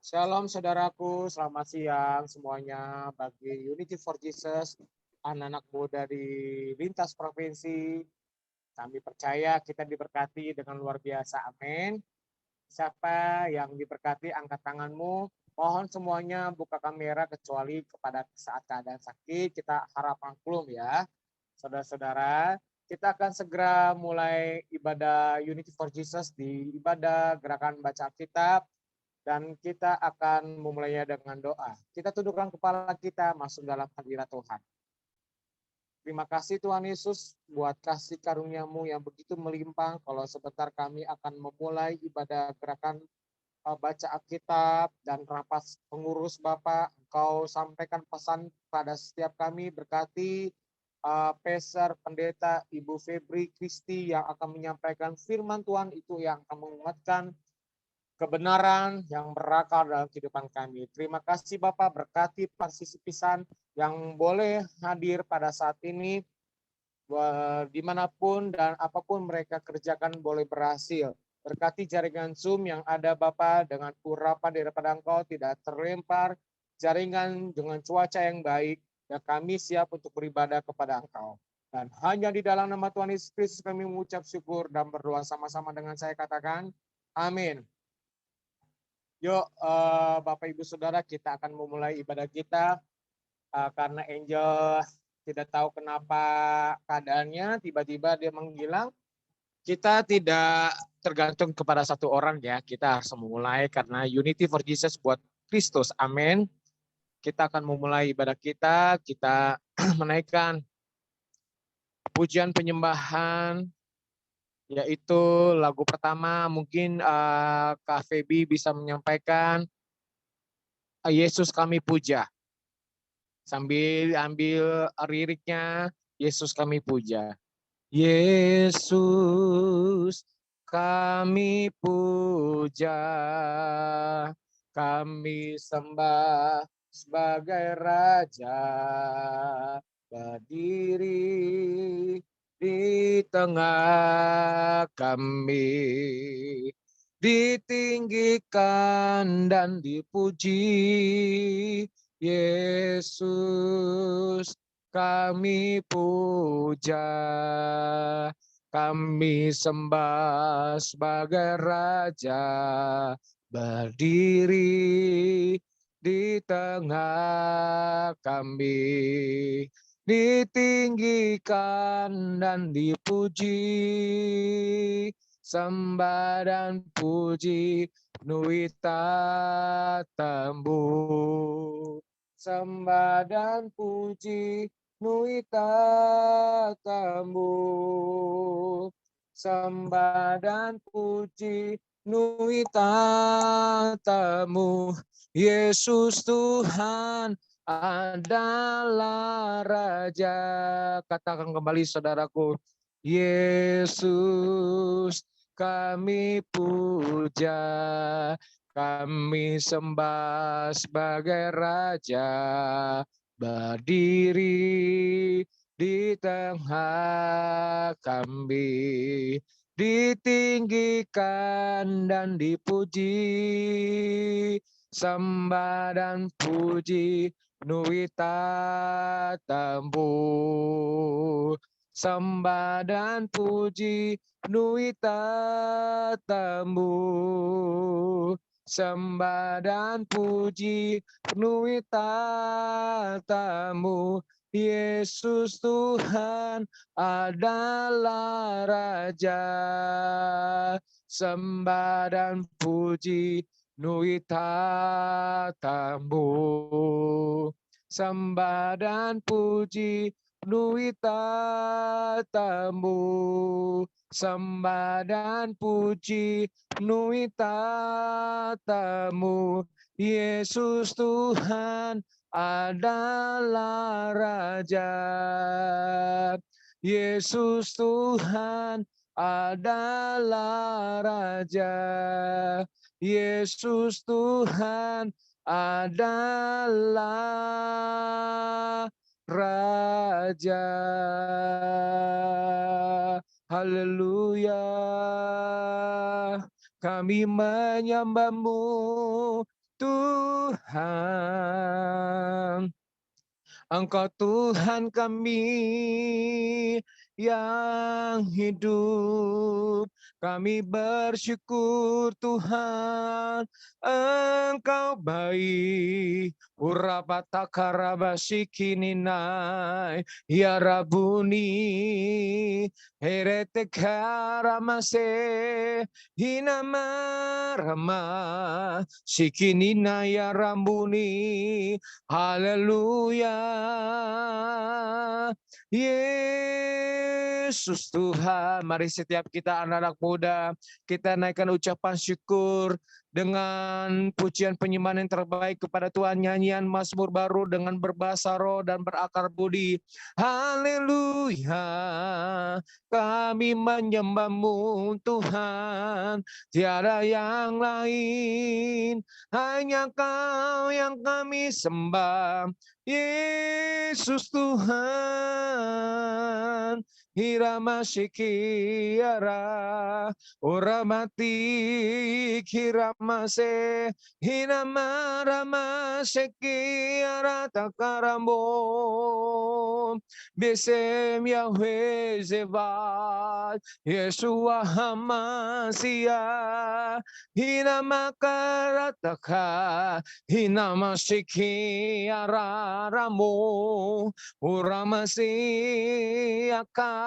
Shalom saudaraku, selamat siang semuanya bagi Unity for Jesus, anak-anak muda di lintas provinsi. Kami percaya kita diberkati dengan luar biasa, amin. Siapa yang diberkati, angkat tanganmu. Mohon semuanya buka kamera kecuali kepada saat keadaan sakit, kita harap maklum ya. Saudara-saudara, kita akan segera mulai ibadah Unity for Jesus di ibadah gerakan baca Alkitab. Dan kita akan memulainya dengan doa. Kita tundukkan kepala kita masuk dalam hadirat Tuhan. Terima kasih Tuhan Yesus buat kasih karunia-Mu yang begitu melimpah. Kalau sebentar kami akan memulai ibadah gerakan baca Alkitab dan rapat pengurus Bapak. Engkau sampaikan pesan pada setiap kami, berkati Peser, Pendeta, Ibu Febri, Kristi yang akan menyampaikan firman Tuhan itu yang akan menguatkan kebenaran yang berakar dalam kehidupan kami. Terima kasih Bapak, berkati partisipan yang boleh hadir pada saat ini, dimanapun dan apapun mereka kerjakan boleh berhasil. Berkati jaringan Zoom yang ada Bapak dengan urapan daripada Engkau tidak terlempar, jaringan dengan cuaca yang baik, dan kami siap untuk beribadah kepada Engkau. Dan hanya di dalam nama Tuhan Yesus Kristus kami mengucap syukur dan berdoa sama-sama dengan saya katakan, amin. Yuk, Bapak Ibu Saudara, kita akan memulai ibadah kita karena Angel tidak tahu kenapa keadaannya, tiba-tiba dia menghilang. Kita tidak tergantung kepada satu orang ya, kita harus memulai karena Unity for Jesus buat Kristus, amin. Kita akan memulai ibadah kita menaikkan pujian penyembahan, yaitu lagu pertama mungkin Kak Febi bisa menyampaikan Yesus kami puja. Sambil ambil liriknya, Yesus kami puja. Yesus kami puja, kami sembah sebagai Raja, berdiri di tengah kami, ditinggikan dan dipuji. Yesus kami puja, kami sembah sebagai Raja, berdiri di tengah kami, ditinggikan dan dipuji, sembah dan puji penuhi tatamu. Sembah dan puji penuhi tatamu. Sembah dan puji penuhi tatamu. Yesus Tuhan adalah Raja. Katakan kembali saudaraku. Yesus kami puja, kami sembah sebagai Raja, berdiri di tengah kami, ditinggikan dan dipuji, sembah dan puji penuhi tatamu. Sembah dan puji penuhi tatamu. Sembah dan puji penuhi tatamu. Yesus Tuhan adalah Raja. Sembah dan puji penuhi tatamu. Sembah dan puji penuhi tatamu. Sembah dan puji penuhi tatamu. Yesus Tuhan adalah Raja. Yesus Tuhan adalah Raja. Yesus Tuhan adalah Raja. Haleluya. Kami menyembah-Mu Tuhan. Engkau Tuhan kami yang hidup. Kami bersyukur Tuhan, Engkau baik. Urapatakarabasikininai, ya Rabuni, heretekaramase, hinamarama, sikinina ya Rabuni. Haleluya. Yesus Tuhan, mari setiap kita anak-anak muda, kita naikkan ucapan syukur dengan pujian penyembahan yang terbaik kepada Tuhan, nyanyian Mazmur baru dengan berbahasa roh dan berakar budi. Haleluya, kami menyembah-Mu Tuhan, tiada yang lain, hanya Kau yang kami sembah. Yesus Tuhan, hirama shikiara, oramati kiramase, hinama rama shikiara takaramo, besem Yahweh Zevat, Yeshua Hamashiach, hinama karataka, hinama shikiara ramo, uramasiaka,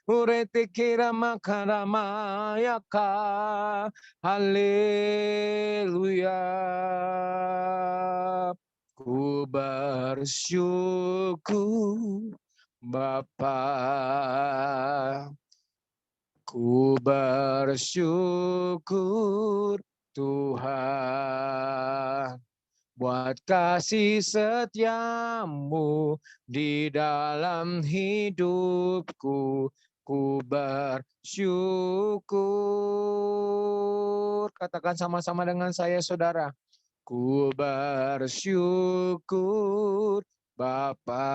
uretikira makaramayaka. Haleluya. Ku bersyukur Bapa, ku bersyukur Tuhan, buat kasih setiamu di dalam hidupku. Ku bersyukur. Katakan sama-sama dengan saya, saudara. Ku bersyukur Bapa.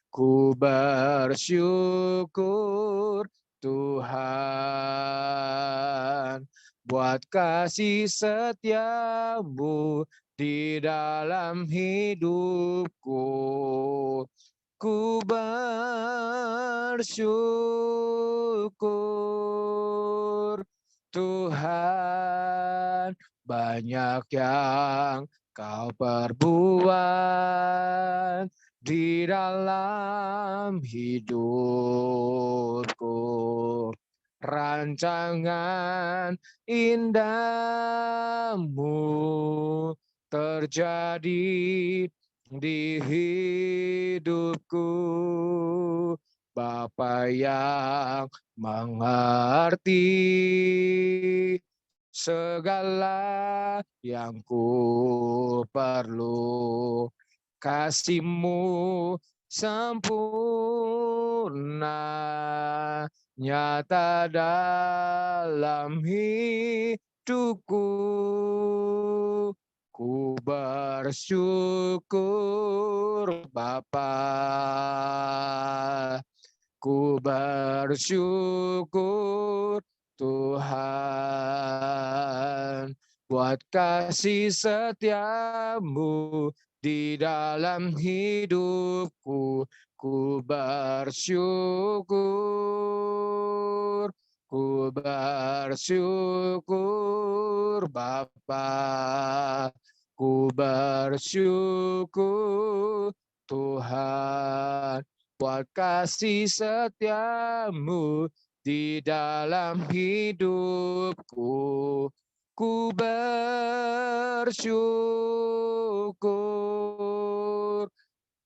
Ku bersyukur Tuhan, buat kasih setiamu di dalam hidupku. Ku bersyukur Tuhan, banyak yang Kau perbuat di dalam hidupku. Rancangan indahmu terjadi di hidupku. Bapa yang mengerti segala yang ku perlu, kasih-Mu sempurna nyata dalam hidupku. Ku bersyukur Bapa, ku bersyukur Tuhan, buat kasih setiamu di dalam hidupku. Ku bersyukur, ku bersyukur Bapa, ku bersyukur Tuhan, buat kasih setiamu di dalam hidupku. Ku bersyukur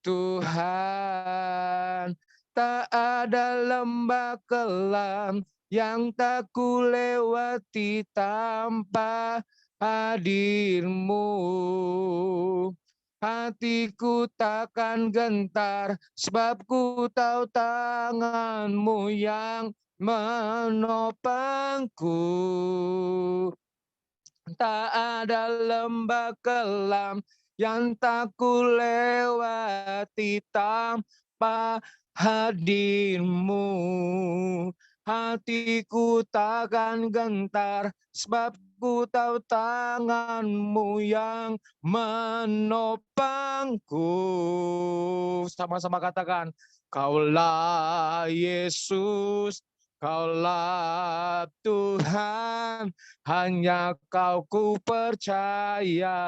Tuhan, tak ada lembah kelam yang tak ku lewati tanpa hadir-Mu. Hatiku takkan gentar, sebab ku tahu tangan-Mu yang menopangku. Tak ada lembah kelam yang tak ku lewati tanpa hadir-Mu. hatiku takkan gentar, sebab ku tahu tangan-Mu yang menopangku. Sama-sama katakan, Kaulah Yesus, Kaulah Tuhan, hanya Kau ku percaya.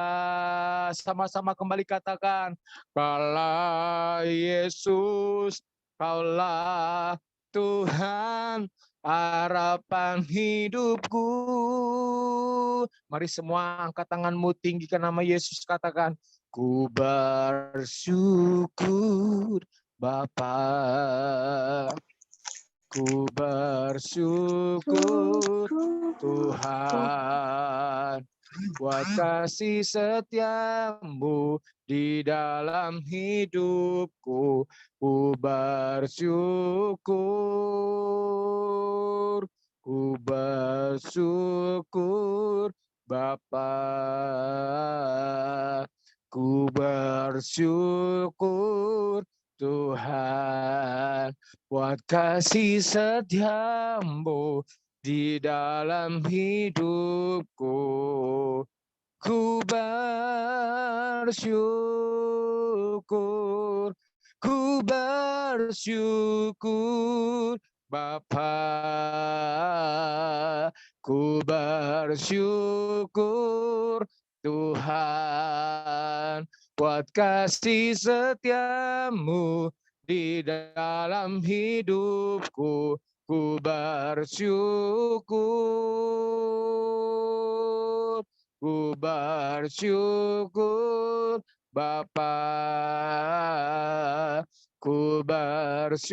Sama-sama kembali katakan, Kaulah Yesus, Kaulah Tuhan, harapan hidupku. Mari semua angkat tanganmu, tinggikan nama Yesus, katakan, ku bersyukur Bapa. Ku bersyukur Tuhan, buat kasih setiamu di dalam hidupku. Ku bersyukur, ku bersyukur Bapa. Ku bersyukur Tuhan, buat kasih setiamu di dalam hidupku. Ku bersyukur, ku bersyukur Bapa. Ku bersyukur Tuhan, buat kasih setiamu di dalam hidupku. Ku bersyukur, ku bersyukur Bapa. Ku bersyukur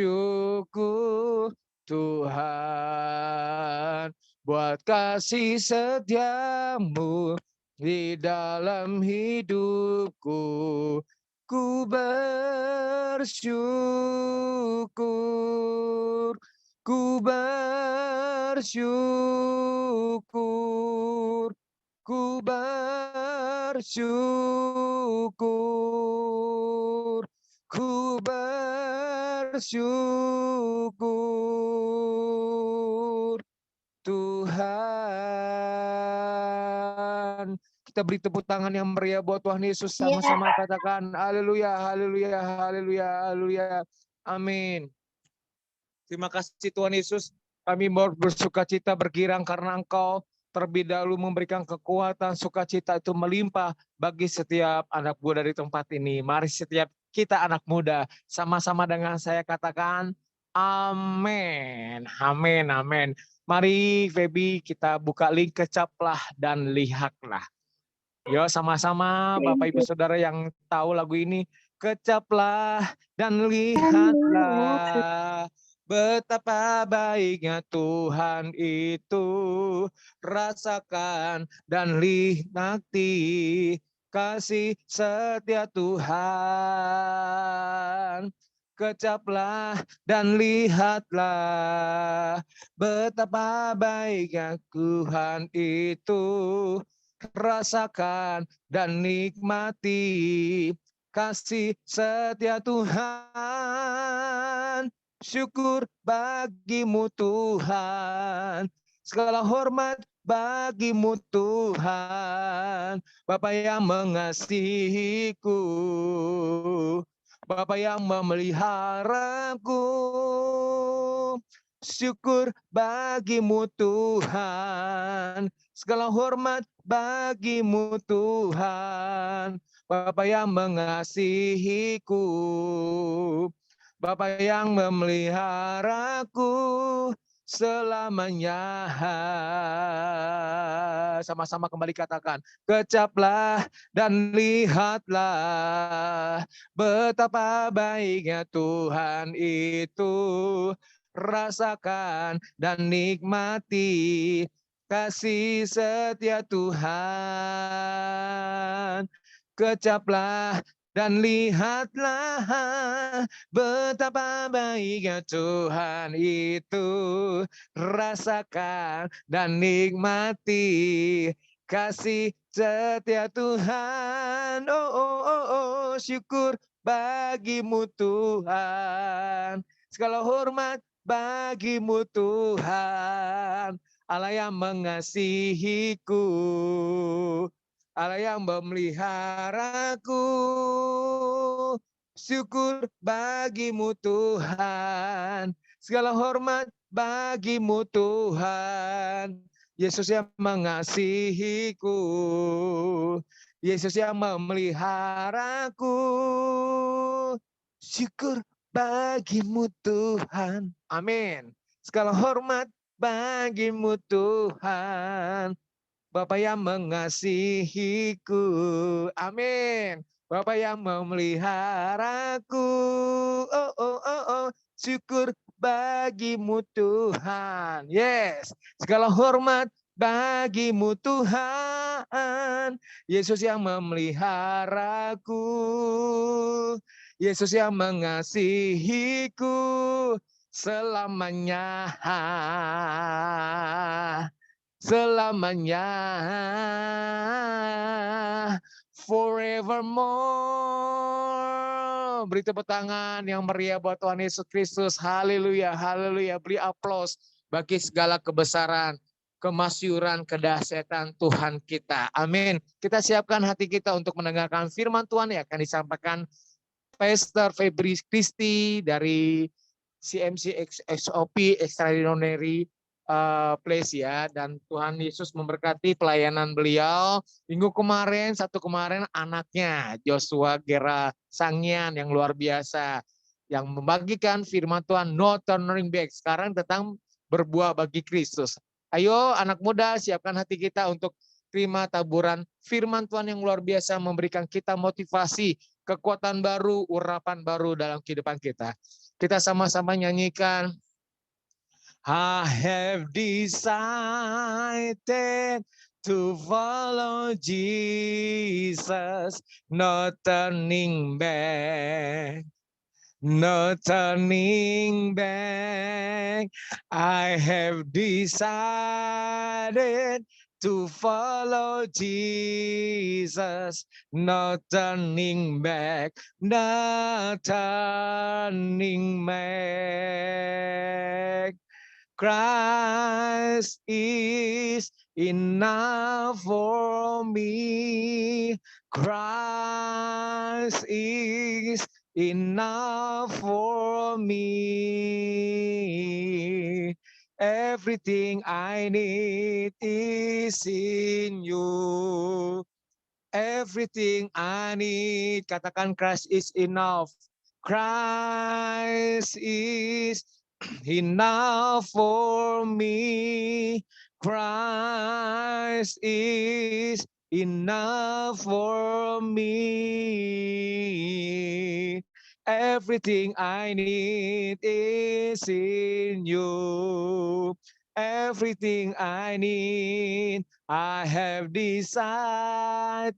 Tuhan, buat kasih setiamu di dalam hidupku. Ku bersyukur, ku bersyukur, ku bersyukur, ku bersyukur Tuhan. Kita beri tepuk tangan yang meriah buat Tuhan Yesus. Sama-sama katakan haleluya, haleluya, haleluya, haleluya. Amin. Terima kasih Tuhan Yesus. Kami mau bersukacita bergirang karena Engkau terlebih dahulu memberikan kekuatan, sukacita itu melimpah bagi setiap anak muda di tempat ini. Mari setiap kita anak muda sama-sama dengan saya katakan amin. Amin, amin. Mari Feby kita buka link Kecaplah dan Lihatlah. Yo sama-sama Bapak Ibu Saudara yang tahu lagu ini. Kecaplah dan lihatlah betapa baiknya Tuhan itu. Rasakan dan nikmati kasih setia Tuhan. Kecaplah dan lihatlah betapa baiknya Tuhan itu. Rasakan dan nikmati kasih setia Tuhan. Syukur bagimu Tuhan, segala hormat bagimu Tuhan. Bapa yang mengasihiku, Bapa yang memeliharaku. Syukur bagimu Tuhan, segala hormat bagimu Tuhan. Bapa yang mengasihiku, Bapa yang memeliharaku selamanya. Sama-sama kembali katakan, kecaplah dan lihatlah betapa baiknya Tuhan itu. Rasakan dan nikmati kasih setia Tuhan. Kecaplah dan lihatlah betapa baiknya Tuhan itu. Rasakan dan nikmati kasih setia Tuhan. Oh, oh, oh, oh, syukur bagimu Tuhan. Segala hormat bagimu Tuhan. Allah yang mengasihiku, Allah yang memeliharaku. Syukur bagimu Tuhan, segala hormat bagimu Tuhan. Yesus yang mengasihiku, Yesus yang memeliharaku. Syukur bagimu Tuhan. Amin. Segala hormat bagimu Tuhan. Bapa yang mengasihiku. Amin. Bapa yang memeliharaku. Oh, oh, oh, oh. Syukur bagimu Tuhan. Yes. Segala hormat bagimu Tuhan. Yesus yang memeliharaku. Yesus yang mengasihiku selamanya. Selamanya, forevermore. Beri tepuk tangan yang meriah buat Tuhan Yesus Kristus. Haleluya, haleluya. Beri aplaus bagi segala kebesaran, kemasyuran, kedahsyatan Tuhan kita. Amin. Kita siapkan hati kita untuk mendengarkan firman Tuhan yang akan disampaikan Pastor Febri Kristi dari CMC XOP Extraordinary Place ya, dan Tuhan Yesus memberkati pelayanan beliau. Minggu kemarin, Sabtu kemarin anaknya Joshua Gera Sangyan yang luar biasa yang membagikan firman Tuhan no turning back, sekarang tentang berbuah bagi Kristus. Ayo anak muda, siapkan hati kita untuk terima taburan firman Tuhan yang luar biasa, memberikan kita motivasi, kekuatan baru, urapan baru dalam kehidupan kita. Kita sama-sama nyanyikan. I have decided to follow Jesus, no turning back. No turning back. I have decided to follow Jesus. No turning back. No turning back. Christ is enough for me. Christ is enough for me. Everything I need is in you. Everything I need. Katakan Christ is enough. Christ is enough for me. Christ is enough for me. Everything I need is in you. Everything I need, I have decided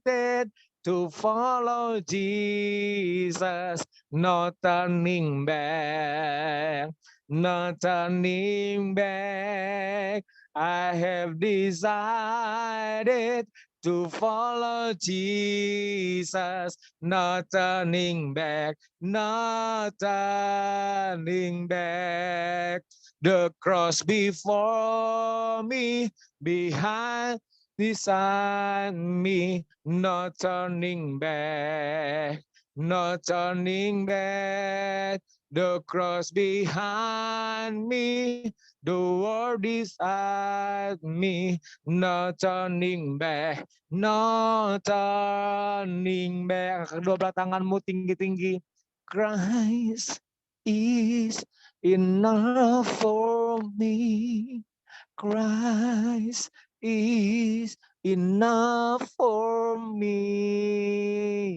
to follow Jesus. No turning back. No turning back. I have decided to follow Jesus. No turning back. No turning back. The cross before me, behind, beside me. No turning back. No turning back. The cross behind me, the world beside me, no turning back, no turning back. Kedua belah tanganmu tinggi-tinggi. Christ is enough for me. Christ is enough for me.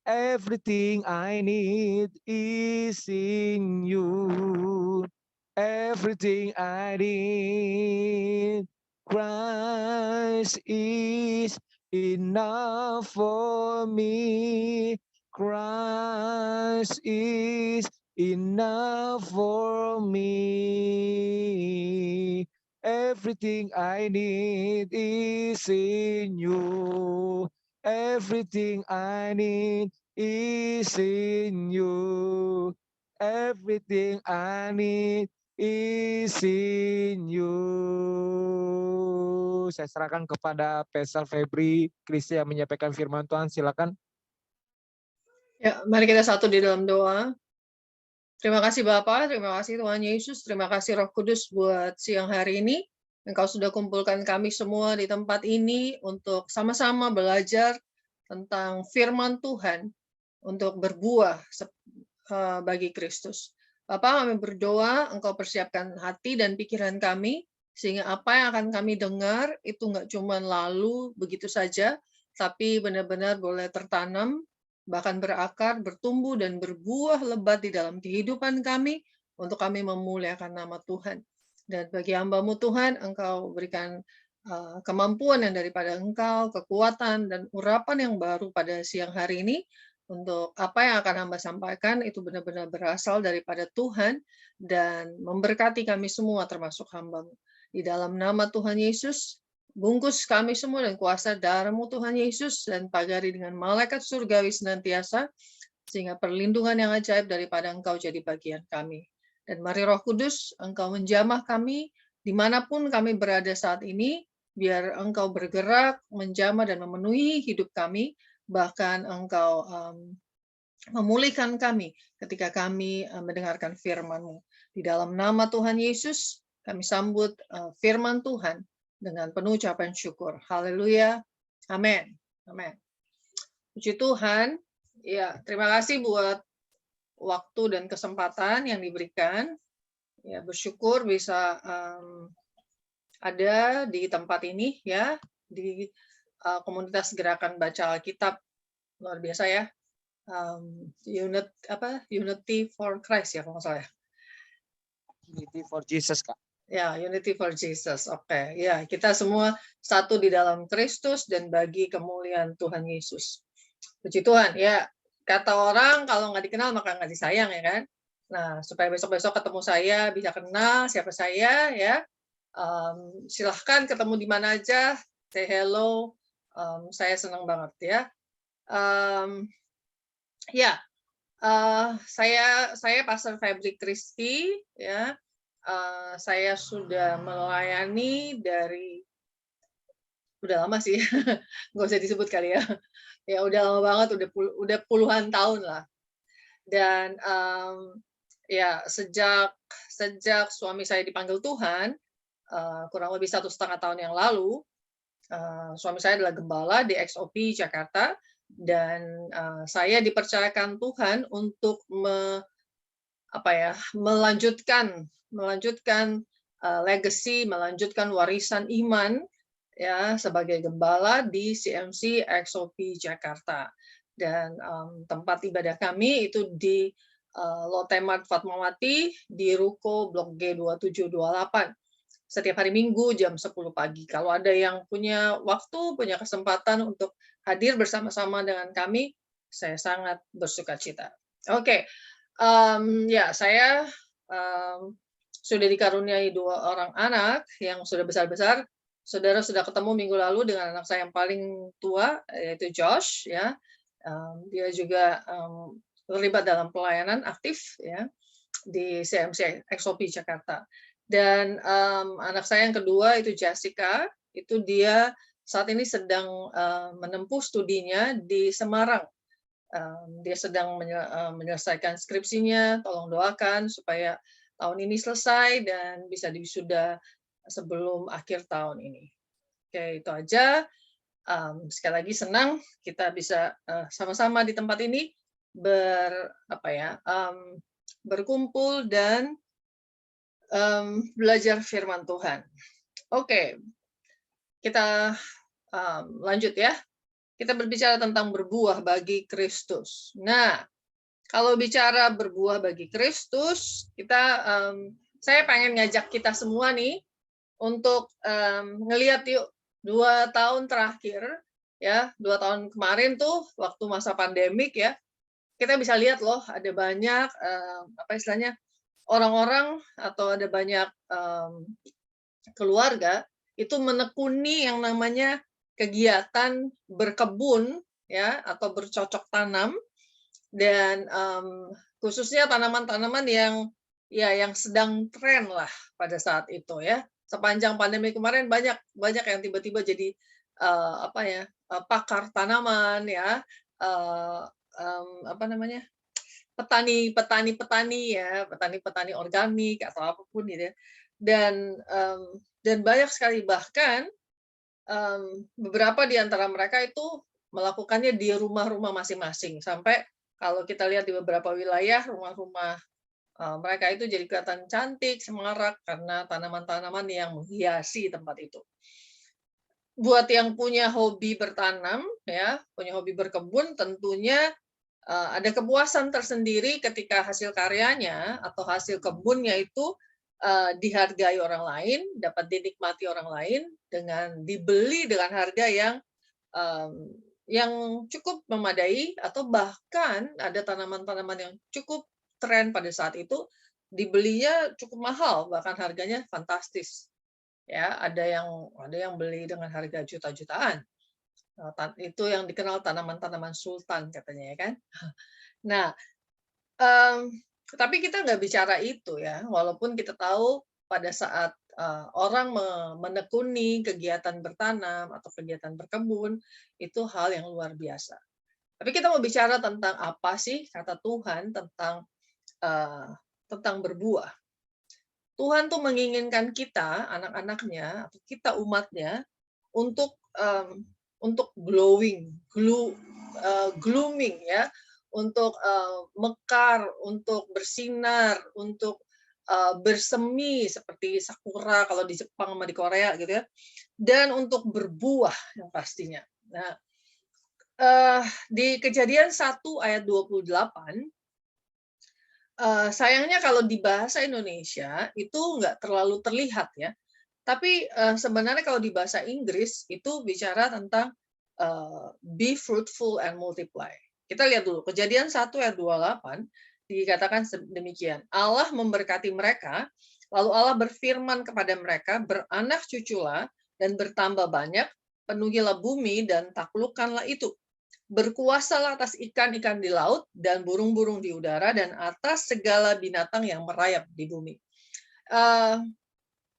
Everything I need is in you. Everything I need. Christ is enough for me. Christ is enough for me. Everything I need is in you. Everything I need is in you. Everything I need is in you. Saya serahkan kepada Faisal Febri Kristi yang menyampaikan firman Tuhan. Silakan. Ya, mari kita satu di dalam doa. Terima kasih Bapa, terima kasih Tuhan Yesus, terima kasih Roh Kudus buat siang hari ini. Engkau sudah kumpulkan kami semua di tempat ini untuk sama-sama belajar tentang firman Tuhan untuk berbuah bagi Kristus. Bapak, kami berdoa Engkau persiapkan hati dan pikiran kami, sehingga apa yang akan kami dengar itu nggak cuma lalu begitu saja, tapi benar-benar boleh tertanam, bahkan berakar, bertumbuh, dan berbuah lebat di dalam kehidupan kami, untuk kami memuliakan nama Tuhan. Dan bagi hamba-Mu Tuhan, Engkau berikan kemampuan yang daripada Engkau, kekuatan, dan urapan yang baru pada siang hari ini, untuk apa yang akan hamba sampaikan itu benar-benar berasal daripada Tuhan, dan memberkati kami semua termasuk hamba-Mu. Di dalam nama Tuhan Yesus, bungkus kami semua dan kuasa darah-Mu Tuhan Yesus, dan pagari dengan malaikat surgawi senantiasa, sehingga perlindungan yang ajaib daripada Engkau jadi bagian kami. Dan mari Roh Kudus, Engkau menjamah kami dimanapun kami berada saat ini, biar Engkau bergerak, menjamah dan memenuhi hidup kami, bahkan Engkau memulihkan kami ketika kami mendengarkan firman-Mu. Di dalam nama Tuhan Yesus, kami sambut firman Tuhan dengan penuh ucapan syukur. Haleluya. Amin. Amin. Puji Tuhan. Ya, terima kasih buat waktu dan kesempatan yang diberikan. Ya, bersyukur bisa ada di tempat ini, ya, di komunitas gerakan baca Alkitab. Luar biasa ya. Unity for Christ ya kalau nggak salah ya. Unity for Jesus, Kak. Ya, Unity for Jesus. Oke. Ya, kita semua satu di dalam Kristus dan bagi kemuliaan Tuhan Yesus. Puji Tuhan. Ya, kata orang kalau nggak dikenal maka nggak disayang, ya kan? Nah, supaya besok-besok ketemu saya bisa kenal siapa saya, ya. Silahkan ketemu di mana aja, say hello. Saya senang banget ya. Saya Pastor Febri Kristi, ya. Saya sudah melayani dari udah lama sih, nggak usah disebut kali ya. Ya udah lama banget, udah puluhan tahun lah. Dan ya sejak suami saya dipanggil Tuhan, kurang lebih 1,5 tahun yang lalu, suami saya adalah gembala di XOP Jakarta, dan saya dipercayakan Tuhan untuk melanjutkan legacy, melanjutkan warisan iman, ya, sebagai gembala di CMC XOP Jakarta. Dan tempat ibadah kami itu di Lotte Mart Fatmawati di Ruko Blok G2728. Setiap hari Minggu jam 10 pagi. Kalau ada yang punya waktu, punya kesempatan untuk hadir bersama-sama dengan kami, saya sangat bersukacita. Oke. Ya, saya sudah dikaruniai 2 orang anak yang sudah besar-besar. Saudara sudah ketemu minggu lalu dengan anak saya yang paling tua, yaitu Josh, ya. Dia juga terlibat dalam pelayanan aktif, ya, di CMC XOP Jakarta. Dan anak saya yang kedua itu Jessica, itu dia saat ini sedang menempuh studinya di Semarang. Dia sedang menyelesaikan skripsinya, tolong doakan supaya tahun ini selesai dan bisa diwisuda sebelum akhir tahun ini. Oke, itu aja. Sekali lagi senang kita bisa sama-sama di tempat ini berkumpul dan belajar firman Tuhan. Oke, kita lanjut ya. Kita berbicara tentang berbuah bagi Kristus. Nah, kalau bicara berbuah bagi Kristus, saya pengen ngajak kita semua nih untuk ngelihat yuk 2 tahun terakhir, ya, 2 tahun kemarin tuh waktu masa pandemik, ya, kita bisa lihat loh ada banyak orang-orang atau ada banyak keluarga itu menekuni yang namanya kegiatan berkebun, ya, atau bercocok tanam, dan khususnya tanaman-tanaman yang sedang tren lah pada saat itu ya. Sepanjang pandemi kemarin banyak yang tiba-tiba jadi pakar tanaman ya, petani organik atau apapun gitu ya. Dan banyak sekali, bahkan beberapa di antara mereka itu melakukannya di rumah-rumah masing-masing, sampai kalau kita lihat di beberapa wilayah rumah-rumah mereka itu jadi kelihatan cantik, semarak karena tanaman-tanaman yang menghiasi tempat itu. Buat yang punya hobi bertanam ya, punya hobi berkebun, tentunya ada kepuasan tersendiri ketika hasil karyanya atau hasil kebunnya itu dihargai orang lain, dapat dinikmati orang lain, dengan dibeli dengan harga yang cukup memadai, atau bahkan ada tanaman-tanaman yang cukup tren pada saat itu dibelinya cukup mahal, bahkan harganya fantastis. Ya, ada yang beli dengan harga juta-jutaan. Itu yang dikenal tanaman-tanaman sultan katanya ya kan. Nah, tapi kita nggak bicara itu ya, walaupun kita tahu pada saat orang menekuni kegiatan bertanam atau kegiatan berkebun, itu hal yang luar biasa. Tapi kita mau bicara tentang apa sih kata Tuhan tentang berbuah. Tuhan tuh menginginkan kita, anak-anaknya, atau kita umatnya, untuk glooming ya, untuk mekar, untuk bersinar, untuk bersemi seperti sakura kalau di Jepang sama di Korea gitu ya, dan untuk berbuah yang pastinya. Nah, di Kejadian 1 ayat 28, sayangnya kalau di bahasa Indonesia itu nggak terlalu terlihat ya. Tapi sebenarnya kalau di bahasa Inggris itu bicara tentang be fruitful and multiply. Kita lihat dulu, Kejadian 1 ayat 28 dikatakan demikian. Allah memberkati mereka, lalu Allah berfirman kepada mereka, beranak cuculah dan bertambah banyak, penuhilah bumi dan taklukkanlah itu. Berkuasalah atas ikan-ikan di laut dan burung-burung di udara dan atas segala binatang yang merayap di bumi.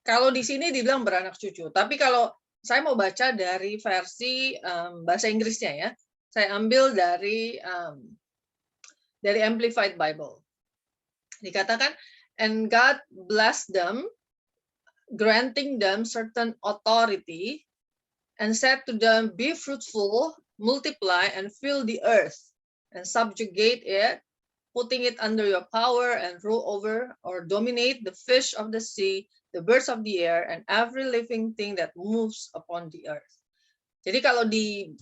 Kalau di sini dibilang beranak cucu, tapi kalau saya mau baca dari versi bahasa Inggrisnya ya, saya ambil dari Amplified Bible. Dikatakan, and God blessed them, granting them certain authority, and said to them, be fruitful, multiply, and fill the earth, and subjugate it, putting it under your power, and rule over or dominate the fish of the sea, the birds of the air, and every living thing that moves upon the earth. Jadi kalau di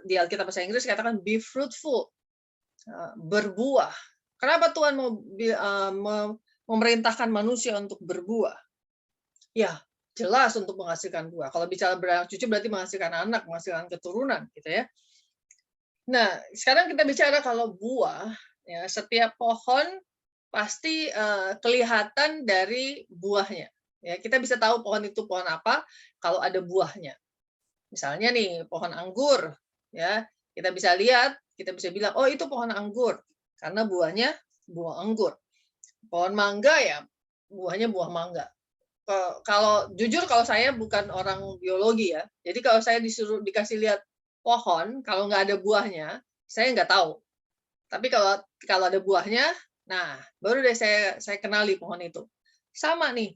Alkitab bahasa Inggris katakan be fruitful, berbuah. Kenapa Tuhan mau memerintahkan manusia untuk berbuah? Ya, jelas untuk menghasilkan buah. Kalau bicara beranak cucu berarti menghasilkan anak, menghasilkan keturunan, gitu ya. Nah, sekarang kita bicara kalau buah, ya, setiap pohon pasti kelihatan dari buahnya. Ya, kita bisa tahu pohon itu pohon apa kalau ada buahnya. Misalnya nih, pohon anggur, ya, kita bisa lihat, kita bisa bilang, oh itu pohon anggur, karena buahnya buah anggur. Pohon mangga ya, buahnya buah mangga. Kalau jujur, kalau saya bukan orang biologi ya, jadi kalau saya dikasih lihat pohon, kalau nggak ada buahnya, saya nggak tahu. Tapi kalau ada buahnya, nah baru deh saya kenali pohon itu. Sama nih,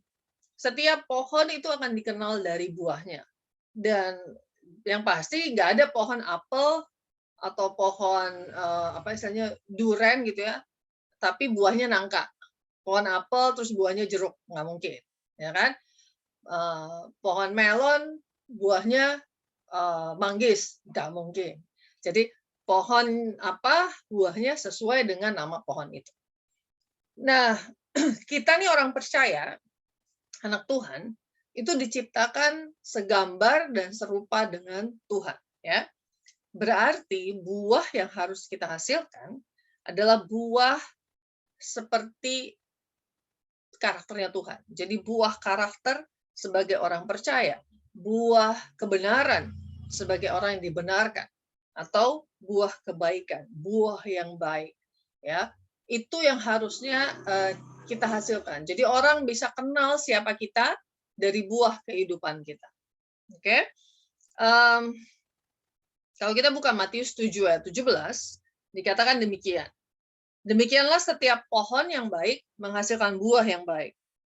setiap pohon itu akan dikenal dari buahnya. Dan yang pasti nggak ada pohon apel atau pohon duren gitu ya, tapi buahnya nangka. Pohon apel terus buahnya jeruk, nggak mungkin. Ya kan, pohon melon buahnya manggis, nggak mungkin. Jadi pohon apa buahnya sesuai dengan nama pohon itu. Nah, kita nih orang percaya, anak Tuhan, itu diciptakan segambar dan serupa dengan Tuhan. Ya, berarti buah yang harus kita hasilkan adalah buah seperti karakternya Tuhan. Jadi buah karakter sebagai orang percaya, buah kebenaran sebagai orang yang dibenarkan, atau buah kebaikan, buah yang baik. Ya, itu yang harusnya kita hasilkan. Jadi orang bisa kenal siapa kita dari buah kehidupan kita. Oke? Kalau kita buka Matius 7 ayat 17, dikatakan demikian. Demikianlah setiap pohon yang baik menghasilkan buah yang baik.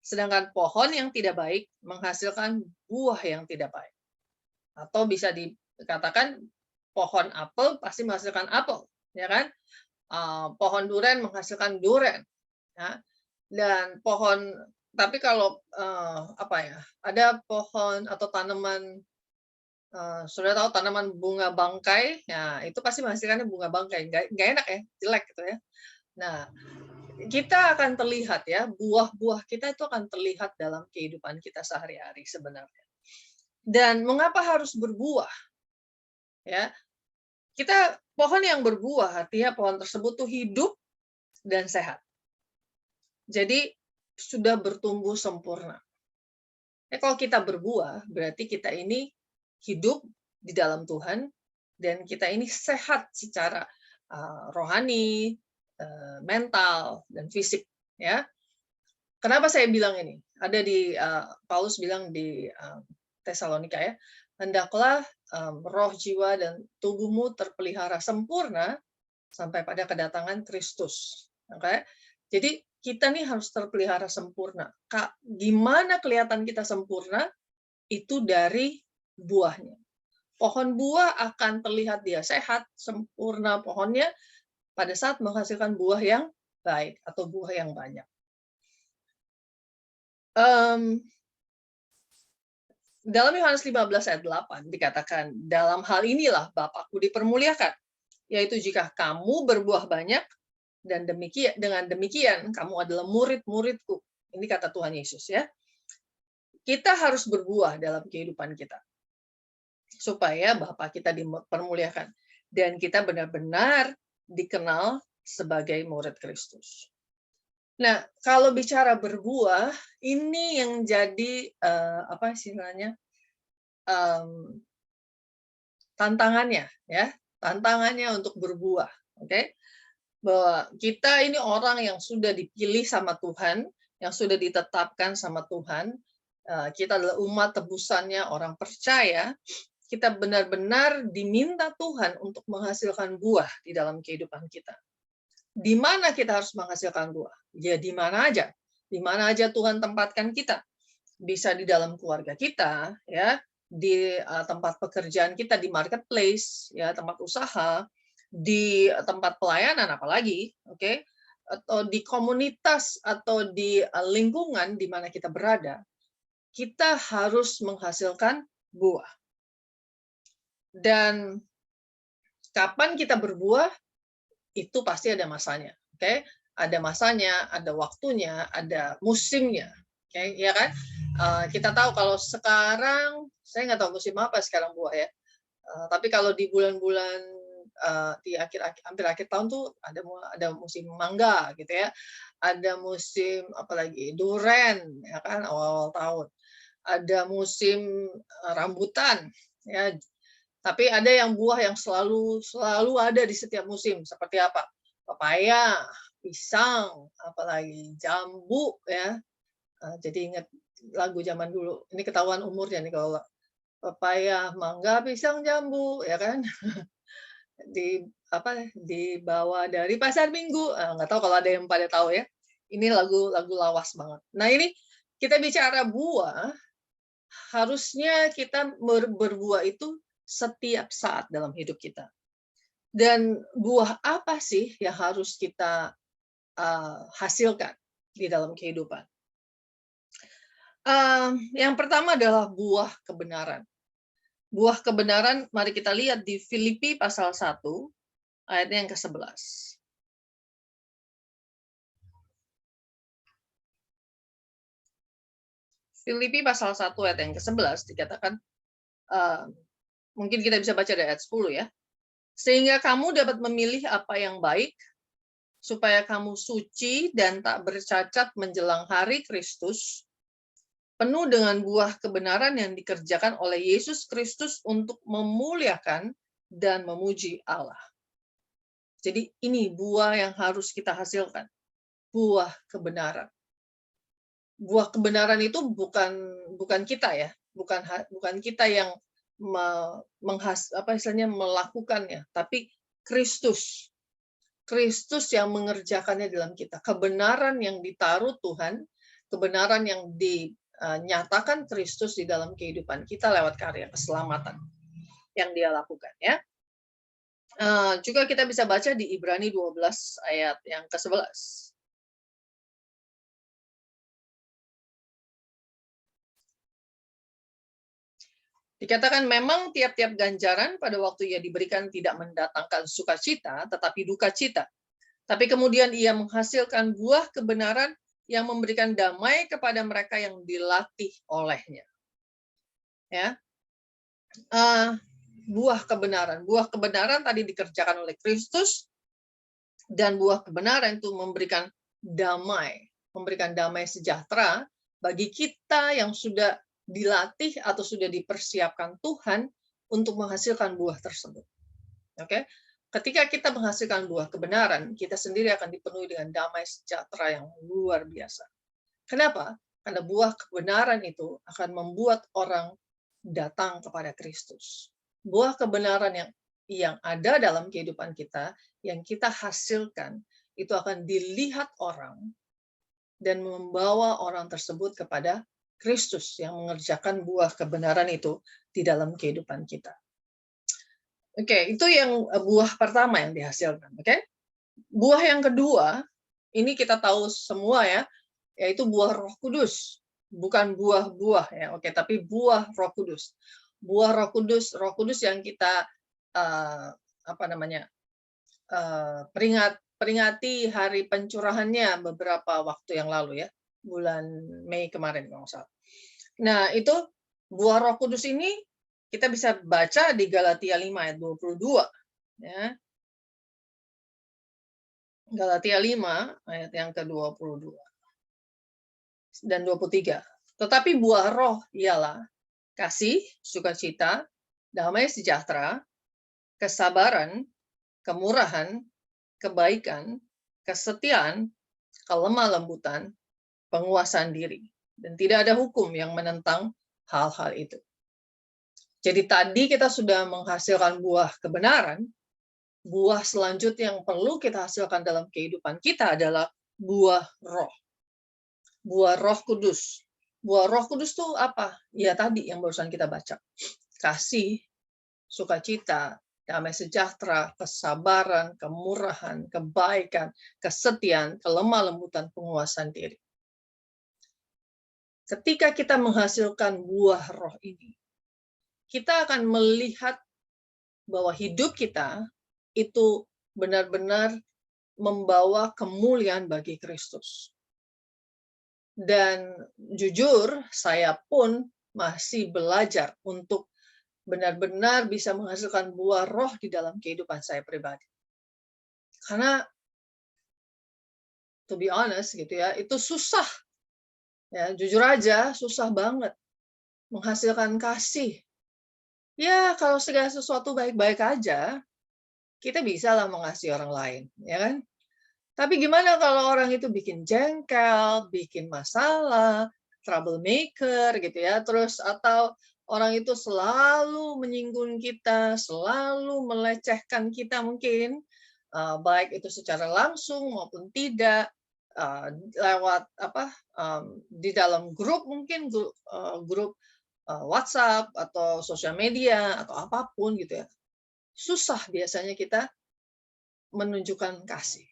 Sedangkan pohon yang tidak baik menghasilkan buah yang tidak baik. Atau bisa dikatakan pohon apel pasti menghasilkan apel, ya kan? Pohon duren menghasilkan duren. Ya. Dan pohon, tapi kalau ada pohon atau tanaman, sudah tahu tanaman bunga bangkai, ya itu pasti menghasilkannya bunga bangkai, nggak enak ya, jelek gitu ya. Nah, kita akan terlihat ya, buah-buah kita itu akan terlihat dalam kehidupan kita sehari-hari sebenarnya. Dan mengapa harus berbuah? Ya, kita pohon yang berbuah, artinya pohon tersebut tuh hidup dan sehat. Jadi sudah bertumbuh sempurna. Kalau kita berbuah, berarti kita ini hidup di dalam Tuhan dan kita ini sehat secara rohani, mental dan fisik. Ya, kenapa saya bilang ini? Ada di Paulus bilang di Tesalonika ya, hendaklah roh, jiwa dan tubuhmu terpelihara sempurna sampai pada kedatangan Kristus. Okay? Jadi kita nih harus terpelihara sempurna. Gimana kelihatan kita sempurna? Itu dari buahnya. Pohon buah akan terlihat dia sehat, sempurna pohonnya pada saat menghasilkan buah yang baik atau buah yang banyak. Dalam Yohanes 15 ayat 8 dikatakan, dalam hal inilah Bapakku dipermuliakan, yaitu jika kamu berbuah banyak, dan dengan demikian kamu adalah murid-muridku. Ini kata Tuhan Yesus ya. Kita harus berbuah dalam kehidupan kita, supaya Bapa kita dipermuliakan, dan kita benar-benar dikenal sebagai murid Kristus. Nah, kalau bicara berbuah, ini yang jadi tantangannya, ya, tantangannya untuk berbuah, oke? Bahwa kita ini orang yang sudah dipilih sama Tuhan, yang sudah ditetapkan sama Tuhan, kita adalah umat tebusannya, orang percaya, kita benar-benar diminta Tuhan untuk menghasilkan buah di dalam kehidupan kita. Di mana kita harus menghasilkan buah? Ya di mana aja. Di mana aja Tuhan tempatkan kita. Bisa di dalam keluarga kita, ya, di tempat pekerjaan kita, di marketplace, ya, tempat usaha, di tempat pelayanan apalagi, oke? Atau di komunitas atau di lingkungan di mana kita berada, kita harus menghasilkan buah. Dan kapan kita berbuah? Itu pasti ada masanya, oke? Ada masanya, ada waktunya, ada musimnya, oke? Ya kan? Kita tahu kalau sekarang, saya nggak tahu musim apa sekarang buah ya. Tapi kalau di bulan-bulan di hampir akhir tahun tuh ada musim mangga gitu ya, ada musim apalagi duren ya kan awal-awal tahun, ada musim rambutan ya. Tapi ada yang buah yang selalu ada di setiap musim, seperti apa? Pepaya, pisang, apalagi jambu ya. Jadi ingat lagu zaman dulu. Ini ketahuan umurnya nih kalau pepaya, mangga, pisang, jambu, ya kan? Dibawa dari pasar Minggu. Nggak tahu kalau ada yang pada tahu ya. Ini lagu lawas banget. Nah ini kita bicara buah, harusnya kita berbuah itu setiap saat dalam hidup kita. Dan buah apa sih yang harus kita hasilkan di dalam kehidupan? Yang pertama adalah buah kebenaran. Buah kebenaran, mari kita lihat di Filipi pasal 1, ayatnya yang ke-11. Filipi pasal 1 ayat yang ke-11 dikatakan, mungkin kita bisa baca dari ayat 10 ya. Sehingga kamu dapat memilih apa yang baik, supaya kamu suci dan tak bercacat menjelang hari Kristus, penuh dengan buah kebenaran yang dikerjakan oleh Yesus Kristus untuk memuliakan dan memuji Allah. Jadi ini buah yang harus kita hasilkan. Buah kebenaran. Buah kebenaran itu bukan kita ya, bukan kita yang melakukannya, tapi Kristus. Kristus yang mengerjakannya dalam kita. Kebenaran yang ditaruh Tuhan, kebenaran yang dinyatakan Kristus di dalam kehidupan kita lewat karya keselamatan yang Dia lakukan ya. Juga kita bisa baca di Ibrani 12 ayat yang ke-11. Dikatakan memang tiap-tiap ganjaran pada waktu ia diberikan tidak mendatangkan sukacita, tetapi duka cita. Tapi kemudian ia menghasilkan buah kebenaran yang memberikan damai kepada mereka yang dilatih olehnya. Ya, buah kebenaran tadi dikerjakan oleh Kristus, dan buah kebenaran itu memberikan damai sejahtera bagi kita yang sudah dilatih atau sudah dipersiapkan Tuhan untuk menghasilkan buah tersebut. Oke, ketika kita menghasilkan buah kebenaran, kita sendiri akan dipenuhi dengan damai sejahtera yang luar biasa. Kenapa? Karena buah kebenaran itu akan membuat orang datang kepada Kristus. Buah kebenaran yang ada dalam kehidupan kita, yang kita hasilkan, itu akan dilihat orang dan membawa orang tersebut kepada Kristus yang mengerjakan buah kebenaran itu di dalam kehidupan kita. Oke, itu yang buah pertama yang dihasilkan. Oke, buah yang kedua, ini kita tahu semua ya, yaitu buah Roh Kudus. Bukan buah-buah ya, oke, tapi buah Roh Kudus. Buah Roh Kudus yang kita peringati hari pencurahannya beberapa waktu yang lalu ya, bulan Mei kemarin kalau nggak salah. Nah, itu buah Roh Kudus ini kita bisa baca di Galatia 5 ayat 22 ya. Galatia 5 ayat yang ke-22 dan 23. Tetapi buah roh ialah kasih, sukacita, damai sejahtera, kesabaran, kemurahan, kebaikan, kesetiaan, kelemah lembutan, penguasaan diri. Dan tidak ada hukum yang menentang hal-hal itu. Jadi tadi kita sudah menghasilkan buah kebenaran. Buah selanjutnya yang perlu kita hasilkan dalam kehidupan kita adalah buah roh. Buah Roh Kudus. Buah Roh Kudus itu apa? Ya tadi yang barusan kita baca. Kasih, sukacita, damai sejahtera, kesabaran, kemurahan, kebaikan, kesetiaan, kelemah lembutan, penguasaan diri. Ketika kita menghasilkan buah roh ini, kita akan melihat bahwa hidup kita itu benar-benar membawa kemuliaan bagi Kristus. Dan jujur, saya pun masih belajar untuk benar-benar bisa menghasilkan buah roh di dalam kehidupan saya pribadi. Karena, to be honest gitu ya, itu susah. Ya, jujur aja, susah banget menghasilkan kasih. Ya, kalau segala sesuatu baik-baik aja, kita bisa lah mengasihi orang lain, ya kan? Tapi gimana kalau orang itu bikin jengkel, bikin masalah, troublemaker gitu ya, terus atau orang itu selalu menyinggung kita, selalu melecehkan kita mungkin, baik itu secara langsung maupun tidak, lewat di dalam grup mungkin grup WhatsApp atau sosial media atau apapun gitu ya. Susah biasanya kita menunjukkan kasih.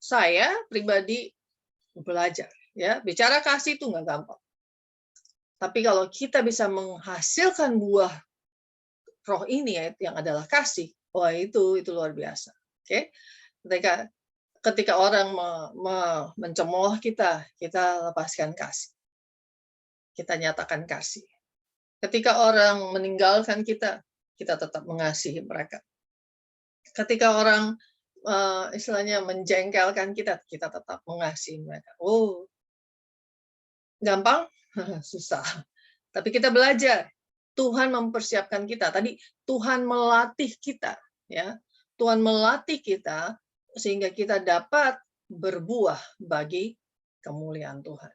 Saya pribadi belajar ya, bicara kasih itu nggak gampang. Tapi kalau kita bisa menghasilkan buah roh ini ya, yang adalah kasih, wah itu luar biasa. Oke, ketika orang mencemooh kita lepaskan kasih. Kita nyatakan kasih. Ketika orang meninggalkan kita tetap mengasihi mereka. Ketika orang istilahnya menjengkelkan kita tetap mengasihi mereka. Oh, gampang? Susah. Tapi kita belajar. Tuhan mempersiapkan kita. Tadi Tuhan melatih kita, ya, Tuhan melatih kita sehingga kita dapat berbuah bagi kemuliaan Tuhan.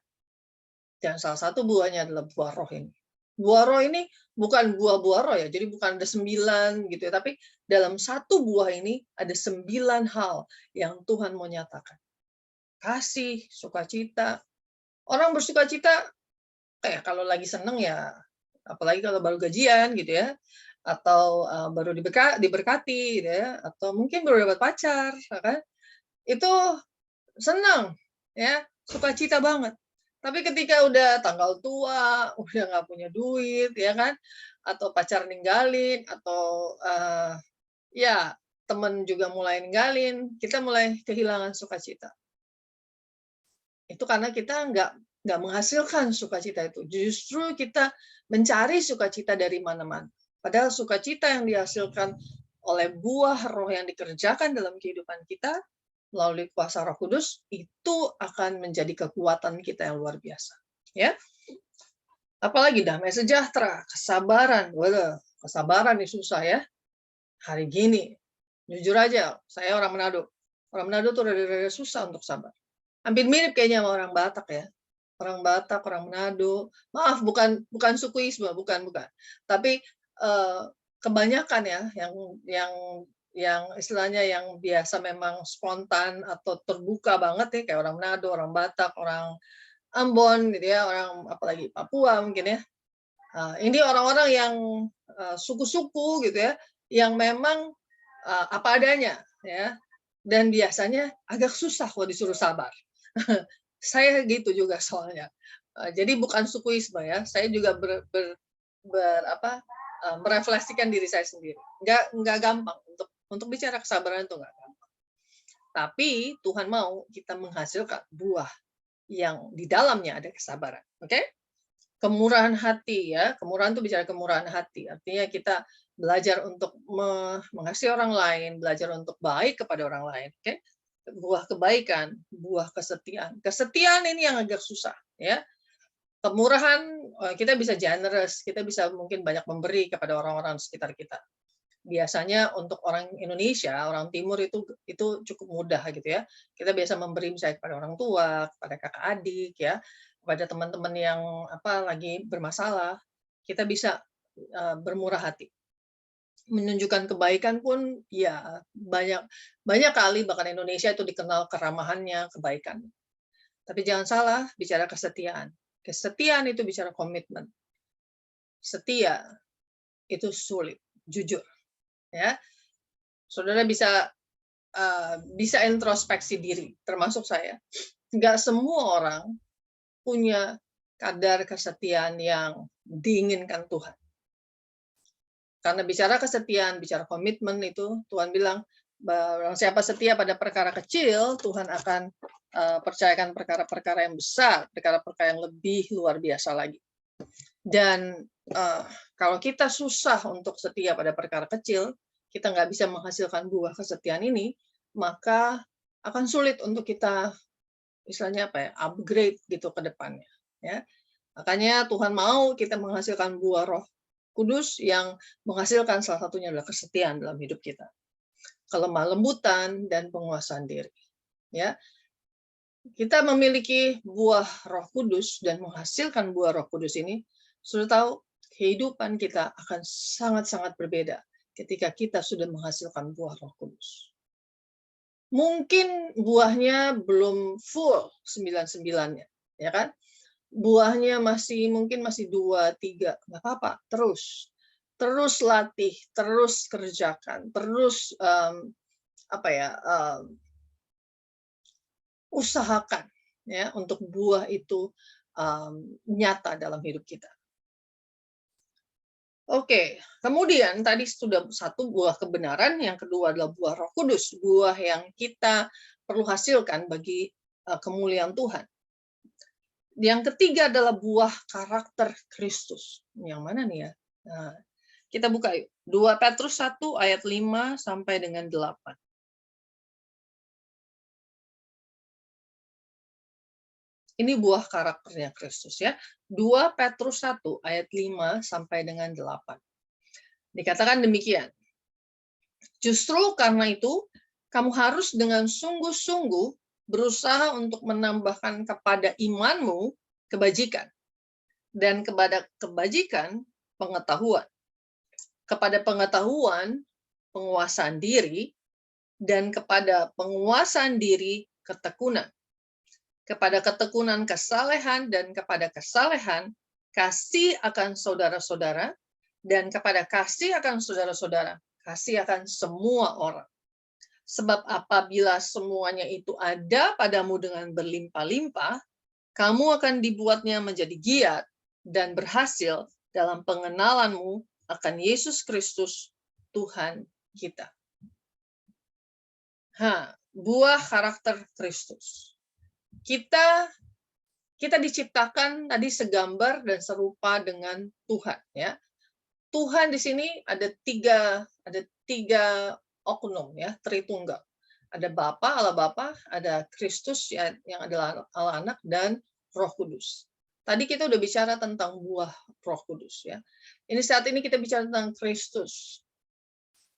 Dan salah satu buahnya adalah buah roh ini. Buah roh ini bukan buah-buah roh ya, jadi bukan ada 9 gitu ya, tapi dalam satu buah ini ada 9 hal yang Tuhan mau nyatakan. Kasih, sukacita. Orang bersukacita kayak kalau lagi seneng ya, apalagi kalau baru gajian gitu ya, atau baru diberkati gitu ya, atau mungkin baru dapat pacar, ya kan? Itu senang ya, sukacita banget. Tapi ketika udah tanggal tua, udah nggak punya duit, ya kan, atau pacar ninggalin, atau ya temen juga mulai ninggalin, kita mulai kehilangan sukacita. Itu karena kita nggak menghasilkan sukacita itu. Justru kita mencari sukacita dari mana-mana. Padahal sukacita yang dihasilkan oleh buah roh yang dikerjakan dalam kehidupan kita melalui kuasa Roh Kudus itu akan menjadi kekuatan kita yang luar biasa. Ya, apalagi damai sejahtera, kesabaran. Waduh, kesabaran ini susah ya. Hari gini, jujur aja, saya orang Manado. Orang Manado tuh rada-rada susah untuk sabar. Hampir mirip kayaknya sama orang Batak ya. Orang Batak, orang Manado. Maaf, bukan sukuisme, bukan. Tapi kebanyakan ya yang istilahnya yang biasa memang spontan atau terbuka banget ya, kayak orang Manado, orang Batak, orang Ambon gitu ya, orang apalagi Papua mungkin ya. Ini orang-orang yang suku-suku gitu ya, yang memang apa adanya ya, dan biasanya agak susah kalau disuruh sabar. Saya gitu juga soalnya. Jadi bukan sukuisme ya, saya juga merefleksikan diri saya sendiri. Nggak gampang untuk bicara kesabaran itu nggak gampang. Tapi Tuhan mau kita menghasilkan buah yang di dalamnya ada kesabaran. Oke? Kemurahan hati ya. Kemurahan itu bicara kemurahan hati. Artinya kita belajar untuk mengasihi orang lain, belajar untuk baik kepada orang lain. Oke? Buah kebaikan, buah kesetiaan. Kesetiaan ini yang agak susah ya. Kemurahan kita bisa generous, kita bisa mungkin banyak memberi kepada orang-orang sekitar kita. Biasanya untuk orang Indonesia, orang Timur itu cukup mudah gitu ya. Kita biasa memberi misalnya kepada orang tua, kepada kakak adik ya, kepada teman-teman yang lagi bermasalah. Kita bisa bermurah hati. Menunjukkan kebaikan pun ya banyak kali bahkan Indonesia itu dikenal keramahannya, kebaikan. Tapi jangan salah bicara kesetiaan. Kesetiaan itu bicara komitmen. Setia itu sulit, jujur. Ya, saudara bisa introspeksi diri, termasuk saya. Nggak semua orang punya kadar kesetiaan yang diinginkan Tuhan. Karena bicara kesetiaan, bicara komitmen itu Tuhan bilang, siapa setia pada perkara kecil, Tuhan akan percayakan perkara-perkara yang besar, perkara-perkara yang lebih luar biasa lagi. Dan kalau kita susah untuk setia pada perkara kecil, kita nggak bisa menghasilkan buah kesetiaan ini, maka akan sulit untuk kita istilahnya upgrade gitu ke depannya. Ya. Makanya Tuhan mau kita menghasilkan buah Roh Kudus yang menghasilkan salah satunya adalah kesetiaan dalam hidup kita, kelemah lembutan dan penguasaan diri. Ya, kita memiliki buah Roh Kudus dan menghasilkan buah Roh Kudus ini, sudah tahu kehidupan kita akan sangat-sangat berbeda ketika kita sudah menghasilkan buah Roh Kudus. Mungkin buahnya belum full 99-nya, ya kan? Buahnya mungkin masih 2, 3, nggak apa-apa, terus latih, terus kerjakan, terus usahakan ya untuk buah itu nyata dalam hidup kita. Oke, kemudian tadi sudah satu buah kebenaran, yang kedua adalah buah Roh Kudus, buah yang kita perlu hasilkan bagi kemuliaan Tuhan. Yang ketiga adalah buah karakter Kristus. Yang mana nih ya? Nah, kita buka yuk. 2 Petrus 1 ayat 5 sampai dengan 8. Ini buah karakternya Kristus ya. 2 Petrus 1 ayat 5 sampai dengan 8. Dikatakan demikian. Justru karena itu, kamu harus dengan sungguh-sungguh berusaha untuk menambahkan kepada imanmu kebajikan, dan kepada kebajikan pengetahuan, kepada pengetahuan penguasaan diri, dan kepada penguasaan diri ketekunan, kepada ketekunan kesalehan, dan kepada kesalehan kasih akan saudara-saudara, dan kepada kasih akan saudara-saudara kasih akan semua orang. Sebab apabila semuanya itu ada padamu dengan berlimpah-limpah, kamu akan dibuatnya menjadi giat dan berhasil dalam pengenalanmu akan Yesus Kristus, Tuhan kita. Buah karakter Kristus. Kita diciptakan tadi segambar dan serupa dengan Tuhan, ya. Tuhan di sini ada tiga oknum, ya, Tritunggal. Ada Bapa, Allah Bapa, ada Kristus yang adalah Allah Anak, dan Roh Kudus. Tadi kita udah bicara tentang buah Roh Kudus, ya. Ini saat ini kita bicara tentang Kristus.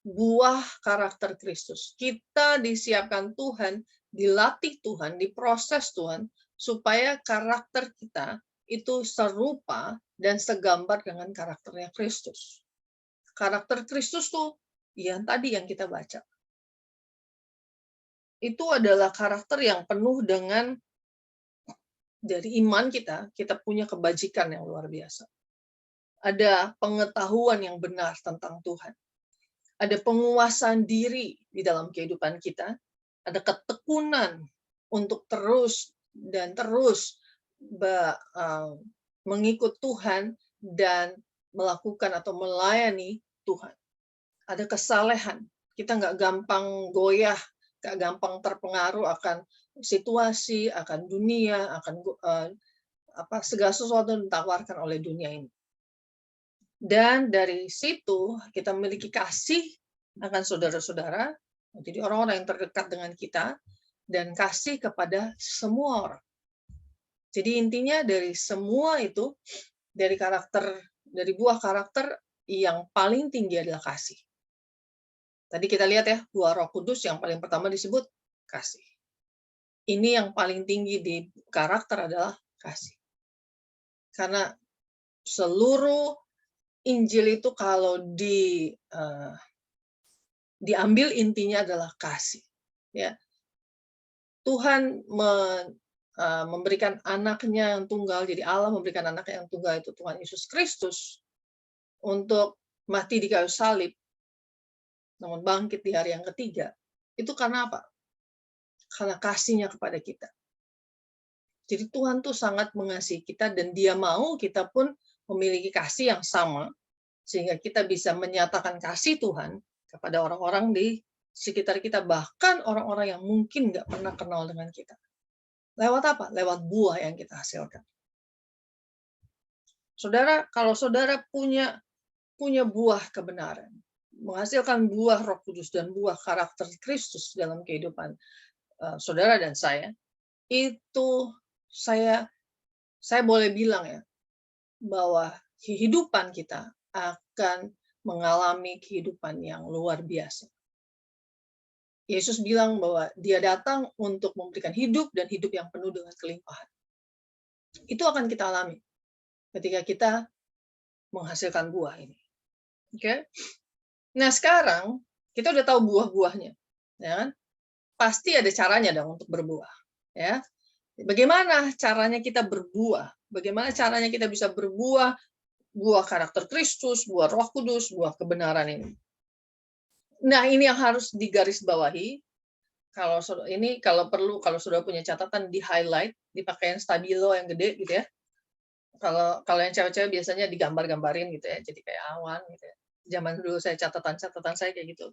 Buah karakter Kristus. Kita disiapkan Tuhan, dilatih Tuhan, diproses Tuhan, supaya karakter kita itu serupa dan segambar dengan karakternya Kristus. Karakter Kristus tuh yang tadi yang kita baca. Itu adalah karakter yang penuh dengan, dari iman kita punya kebajikan yang luar biasa. Ada pengetahuan yang benar tentang Tuhan. Ada penguasaan diri di dalam kehidupan kita. Ada ketekunan untuk terus mengikut Tuhan dan melakukan atau melayani Tuhan. Ada kesalehan. Kita nggak gampang goyah, nggak gampang terpengaruh akan situasi, akan dunia, akan segala sesuatu yang ditawarkan oleh dunia ini. Dan dari situ kita memiliki kasih akan saudara-saudara, jadi orang-orang yang terdekat dengan kita, dan kasih kepada semua orang. Jadi intinya dari semua itu, dari buah karakter yang paling tinggi adalah kasih. Tadi kita lihat ya, buah Roh Kudus yang paling pertama disebut kasih. Ini yang paling tinggi di karakter adalah kasih. Karena seluruh Injil itu kalau diambil intinya adalah kasih. Ya. Tuhan memberikan anaknya yang tunggal, jadi Allah memberikan anaknya yang tunggal itu Tuhan Yesus Kristus untuk mati di kayu salib, namun bangkit di hari yang ketiga. Itu karena apa? Karena kasihnya kepada kita. Jadi Tuhan tuh sangat mengasihi kita dan Dia mau kita pun memiliki kasih yang sama, sehingga kita bisa menyatakan kasih Tuhan kepada orang-orang di sekitar kita, bahkan orang-orang yang mungkin nggak pernah kenal dengan kita. Lewat apa? Lewat buah yang kita hasilkan. Saudara, kalau saudara punya buah kebenaran, menghasilkan buah Roh Kudus dan buah karakter Kristus dalam kehidupan saudara dan saya, itu saya boleh bilang ya, bahwa kehidupan kita akan mengalami kehidupan yang luar biasa. Yesus bilang bahwa Dia datang untuk memberikan hidup dan hidup yang penuh dengan kelimpahan. Itu akan kita alami ketika kita menghasilkan buah ini. Oke? Nah, sekarang kita udah tahu buah-buahnya, ya kan? Pasti ada caranya dong untuk berbuah, ya. Bagaimana caranya kita berbuah? Bagaimana caranya kita bisa berbuah, buah karakter Kristus, buah Roh Kudus, buah kebenaran ini? Nah, ini yang harus digarisbawahi. Kalau perlu, kalau sudah punya catatan, di highlight, dipakai yang stabilo yang gede gitu ya. Kalau yang cewek-cewek biasanya digambar-gambarin gitu ya, jadi kayak awan gitu ya. Zaman dulu saya catatan saya kayak gitu.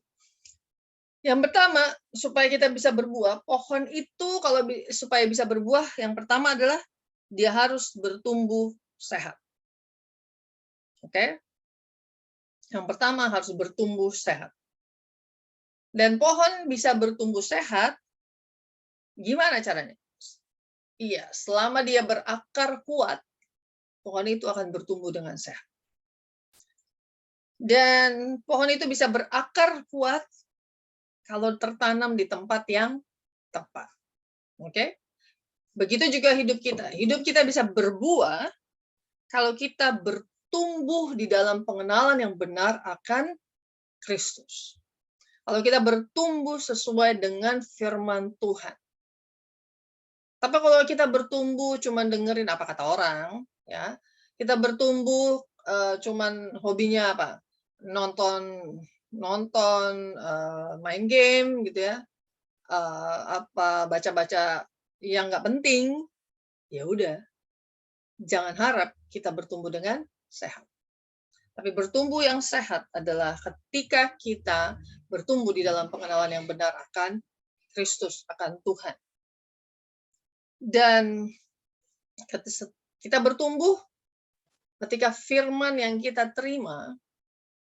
Yang pertama, supaya kita bisa berbuah, pohon itu supaya bisa berbuah, yang pertama adalah dia harus bertumbuh sehat. Oke? Yang pertama harus bertumbuh sehat. Dan pohon bisa bertumbuh sehat, gimana caranya? Iya, selama dia berakar kuat, pohon itu akan bertumbuh dengan sehat. Dan pohon itu bisa berakar kuat kalau tertanam di tempat yang tepat. Oke? Begitu juga hidup kita. Hidup kita bisa berbuah kalau kita bertumbuh di dalam pengenalan yang benar akan Kristus. Kalau kita bertumbuh sesuai dengan firman Tuhan. Tapi kalau kita bertumbuh cuma dengerin apa kata orang, ya, kita bertumbuh cuman hobinya apa? Nonton main game gitu ya. Apa baca-baca yang nggak penting, ya udah. Jangan harap kita bertumbuh dengan sehat. Tapi bertumbuh yang sehat adalah ketika kita bertumbuh di dalam pengenalan yang benar akan Kristus, akan Tuhan. Dan kita bertumbuh ketika firman yang kita terima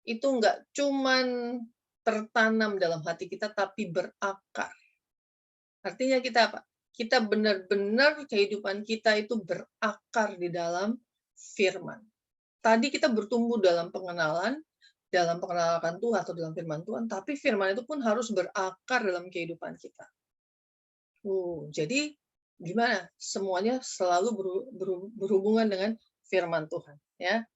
itu enggak cuman tertanam dalam hati kita, tapi berakar. Artinya kita apa? Kita benar-benar kehidupan kita itu berakar di dalam firman. Tadi kita bertumbuh dalam pengenalan akan Tuhan atau dalam firman Tuhan, tapi firman itu pun harus berakar dalam kehidupan kita. Jadi gimana? Semuanya selalu berhubungan dengan firman Tuhan, ya.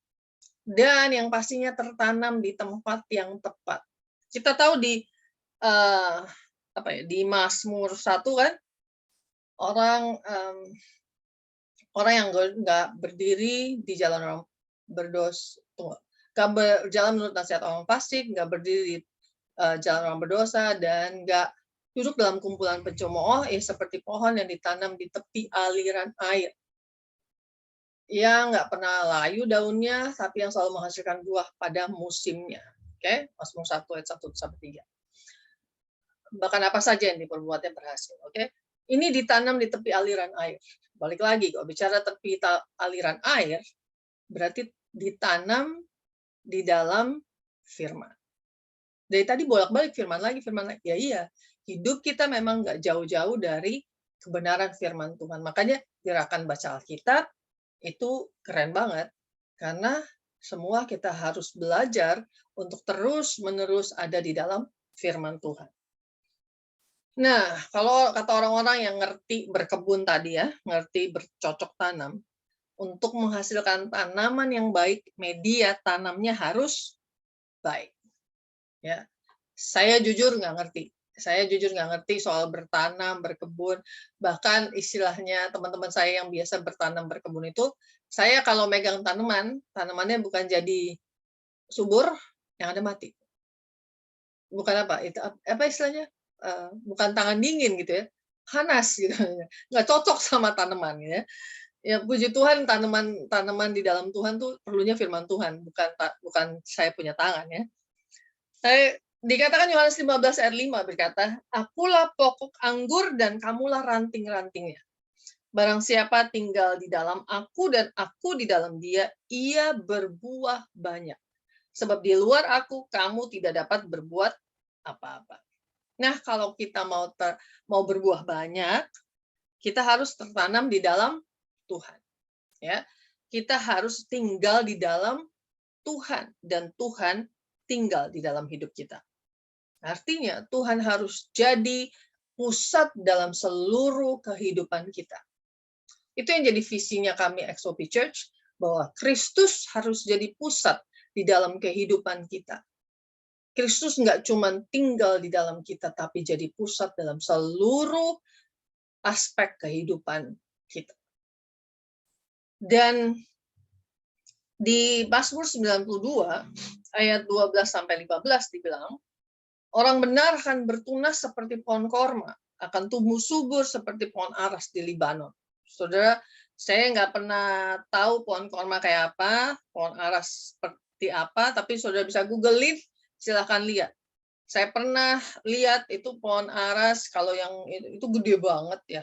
Dan yang pastinya tertanam di tempat yang tepat. Kita tahu di di Mazmur 1 kan, orang yang nggak berdiri di jalan orang berdosa, nggak berjalan menurut nasihat orang fasik, nggak berdiri di jalan orang berdosa, dan nggak duduk dalam kumpulan pencemooh, seperti pohon yang ditanam di tepi aliran air. Yang nggak pernah layu daunnya, tapi yang selalu menghasilkan buah pada musimnya. Oke, Mazmur 1 ayat 1-3. Bahkan apa saja yang diperbuatnya berhasil. Oke, ini ditanam di tepi aliran air. Balik lagi, kalau bicara tepi aliran air, berarti ditanam di dalam firman. Dari tadi bolak-balik firman lagi. Ya iya, hidup kita memang nggak jauh-jauh dari kebenaran firman Tuhan. Makanya gerakan baca Alkitab itu keren banget, karena semua kita harus belajar untuk terus-menerus ada di dalam firman Tuhan. Nah, kalau kata orang-orang yang ngerti berkebun tadi ya, ngerti bercocok tanam, untuk menghasilkan tanaman yang baik, media tanamnya harus baik. Ya, saya jujur nggak ngerti soal bertanam, berkebun. Bahkan istilahnya teman-teman saya yang biasa bertanam, berkebun itu, saya kalau megang tanamannya bukan jadi subur, yang ada mati. Bukan apa istilahnya? Bukan tangan dingin gitu ya, panas gitu, nggak cocok sama tanaman ya. Ya puji Tuhan, tanaman di dalam Tuhan tuh perlunya firman Tuhan, bukan saya punya tangan ya. Dikatakan Yohanes 15 ayat 5 berkata, akulah pokok anggur dan kamulah ranting-rantingnya. Barang siapa tinggal di dalam aku dan aku di dalam dia, ia berbuah banyak. Sebab di luar aku, kamu tidak dapat berbuat apa-apa. Nah, kalau kita mau berbuah banyak, kita harus tertanam di dalam Tuhan. Ya, kita harus tinggal di dalam Tuhan, dan Tuhan tinggal di dalam hidup kita. Artinya Tuhan harus jadi pusat dalam seluruh kehidupan kita. Itu yang jadi visinya kami XOP Church, bahwa Kristus harus jadi pusat di dalam kehidupan kita. Kristus nggak cuma tinggal di dalam kita, tapi jadi pusat dalam seluruh aspek kehidupan kita. Dan di Mazmur 92 ayat 12-15 dibilang, orang benar akan bertunas seperti pohon korma, akan tumbuh subur seperti pohon aras di Libanon. Saudara, saya nggak pernah tahu pohon korma kayak apa, pohon aras seperti apa, tapi saudara bisa googlein, silahkan lihat. Saya pernah lihat itu pohon aras, kalau yang itu gede banget ya,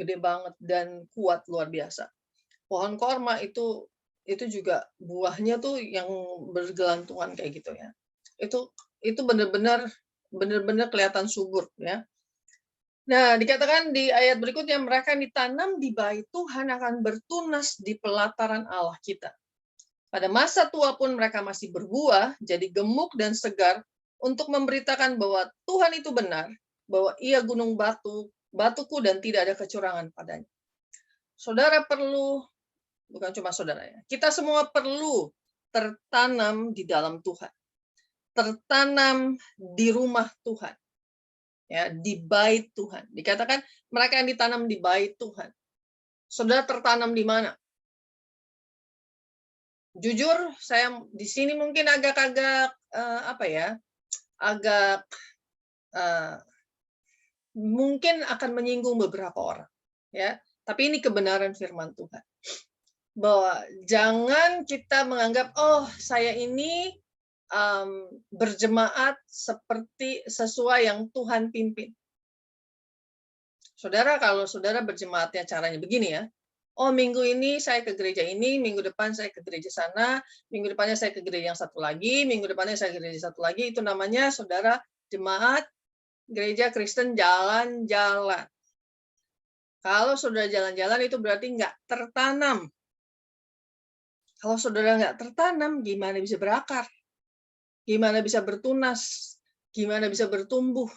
gede banget dan kuat luar biasa. Pohon korma itu juga buahnya tuh yang bergelantungan kayak gitu ya. Itu benar-benar kelihatan subur ya. Nah, dikatakan di ayat berikutnya, mereka yang ditanam di bait Tuhan akan bertunas di pelataran Allah kita. Pada masa tua pun mereka masih berbuah, jadi gemuk dan segar untuk memberitakan bahwa Tuhan itu benar, bahwa Ia gunung batuku dan tidak ada kecurangan padanya. Saudara perlu, bukan cuma saudara ya, kita semua perlu tertanam di dalam Tuhan. Tertanam di rumah Tuhan. Ya, di bait Tuhan. Dikatakan mereka yang ditanam di bait Tuhan. Saudara tertanam di mana? Jujur, saya di sini mungkin agak-agak mungkin akan menyinggung beberapa orang, ya. Tapi ini kebenaran firman Tuhan. Bahwa jangan kita menganggap, oh saya ini berjemaat seperti sesuai yang Tuhan pimpin. Saudara, kalau saudara berjemaatnya caranya begini ya, oh minggu ini saya ke gereja ini, minggu depan saya ke gereja sana, minggu depannya saya ke gereja yang satu lagi, minggu depannya saya ke gereja satu lagi, itu namanya saudara jemaat gereja Kristen jalan-jalan. Kalau saudara jalan-jalan itu berarti nggak tertanam. Kalau saudara nggak tertanam, gimana bisa berakar? Gimana bisa bertunas? Gimana bisa bertumbuh?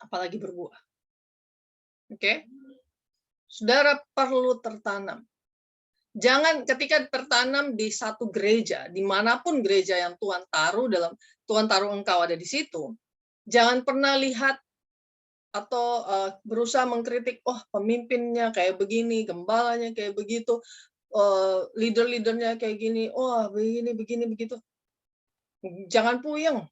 Apalagi berbuah. Oke? Saudara perlu tertanam. Jangan ketika tertanam di satu gereja, dimanapun gereja yang Tuhan taruh engkau ada di situ, jangan pernah lihat atau berusaha mengkritik, oh pemimpinnya kayak begini, gembalanya kayak begitu, leader-leadernya kayak gini, oh begini, begitu. Jangan puyeng.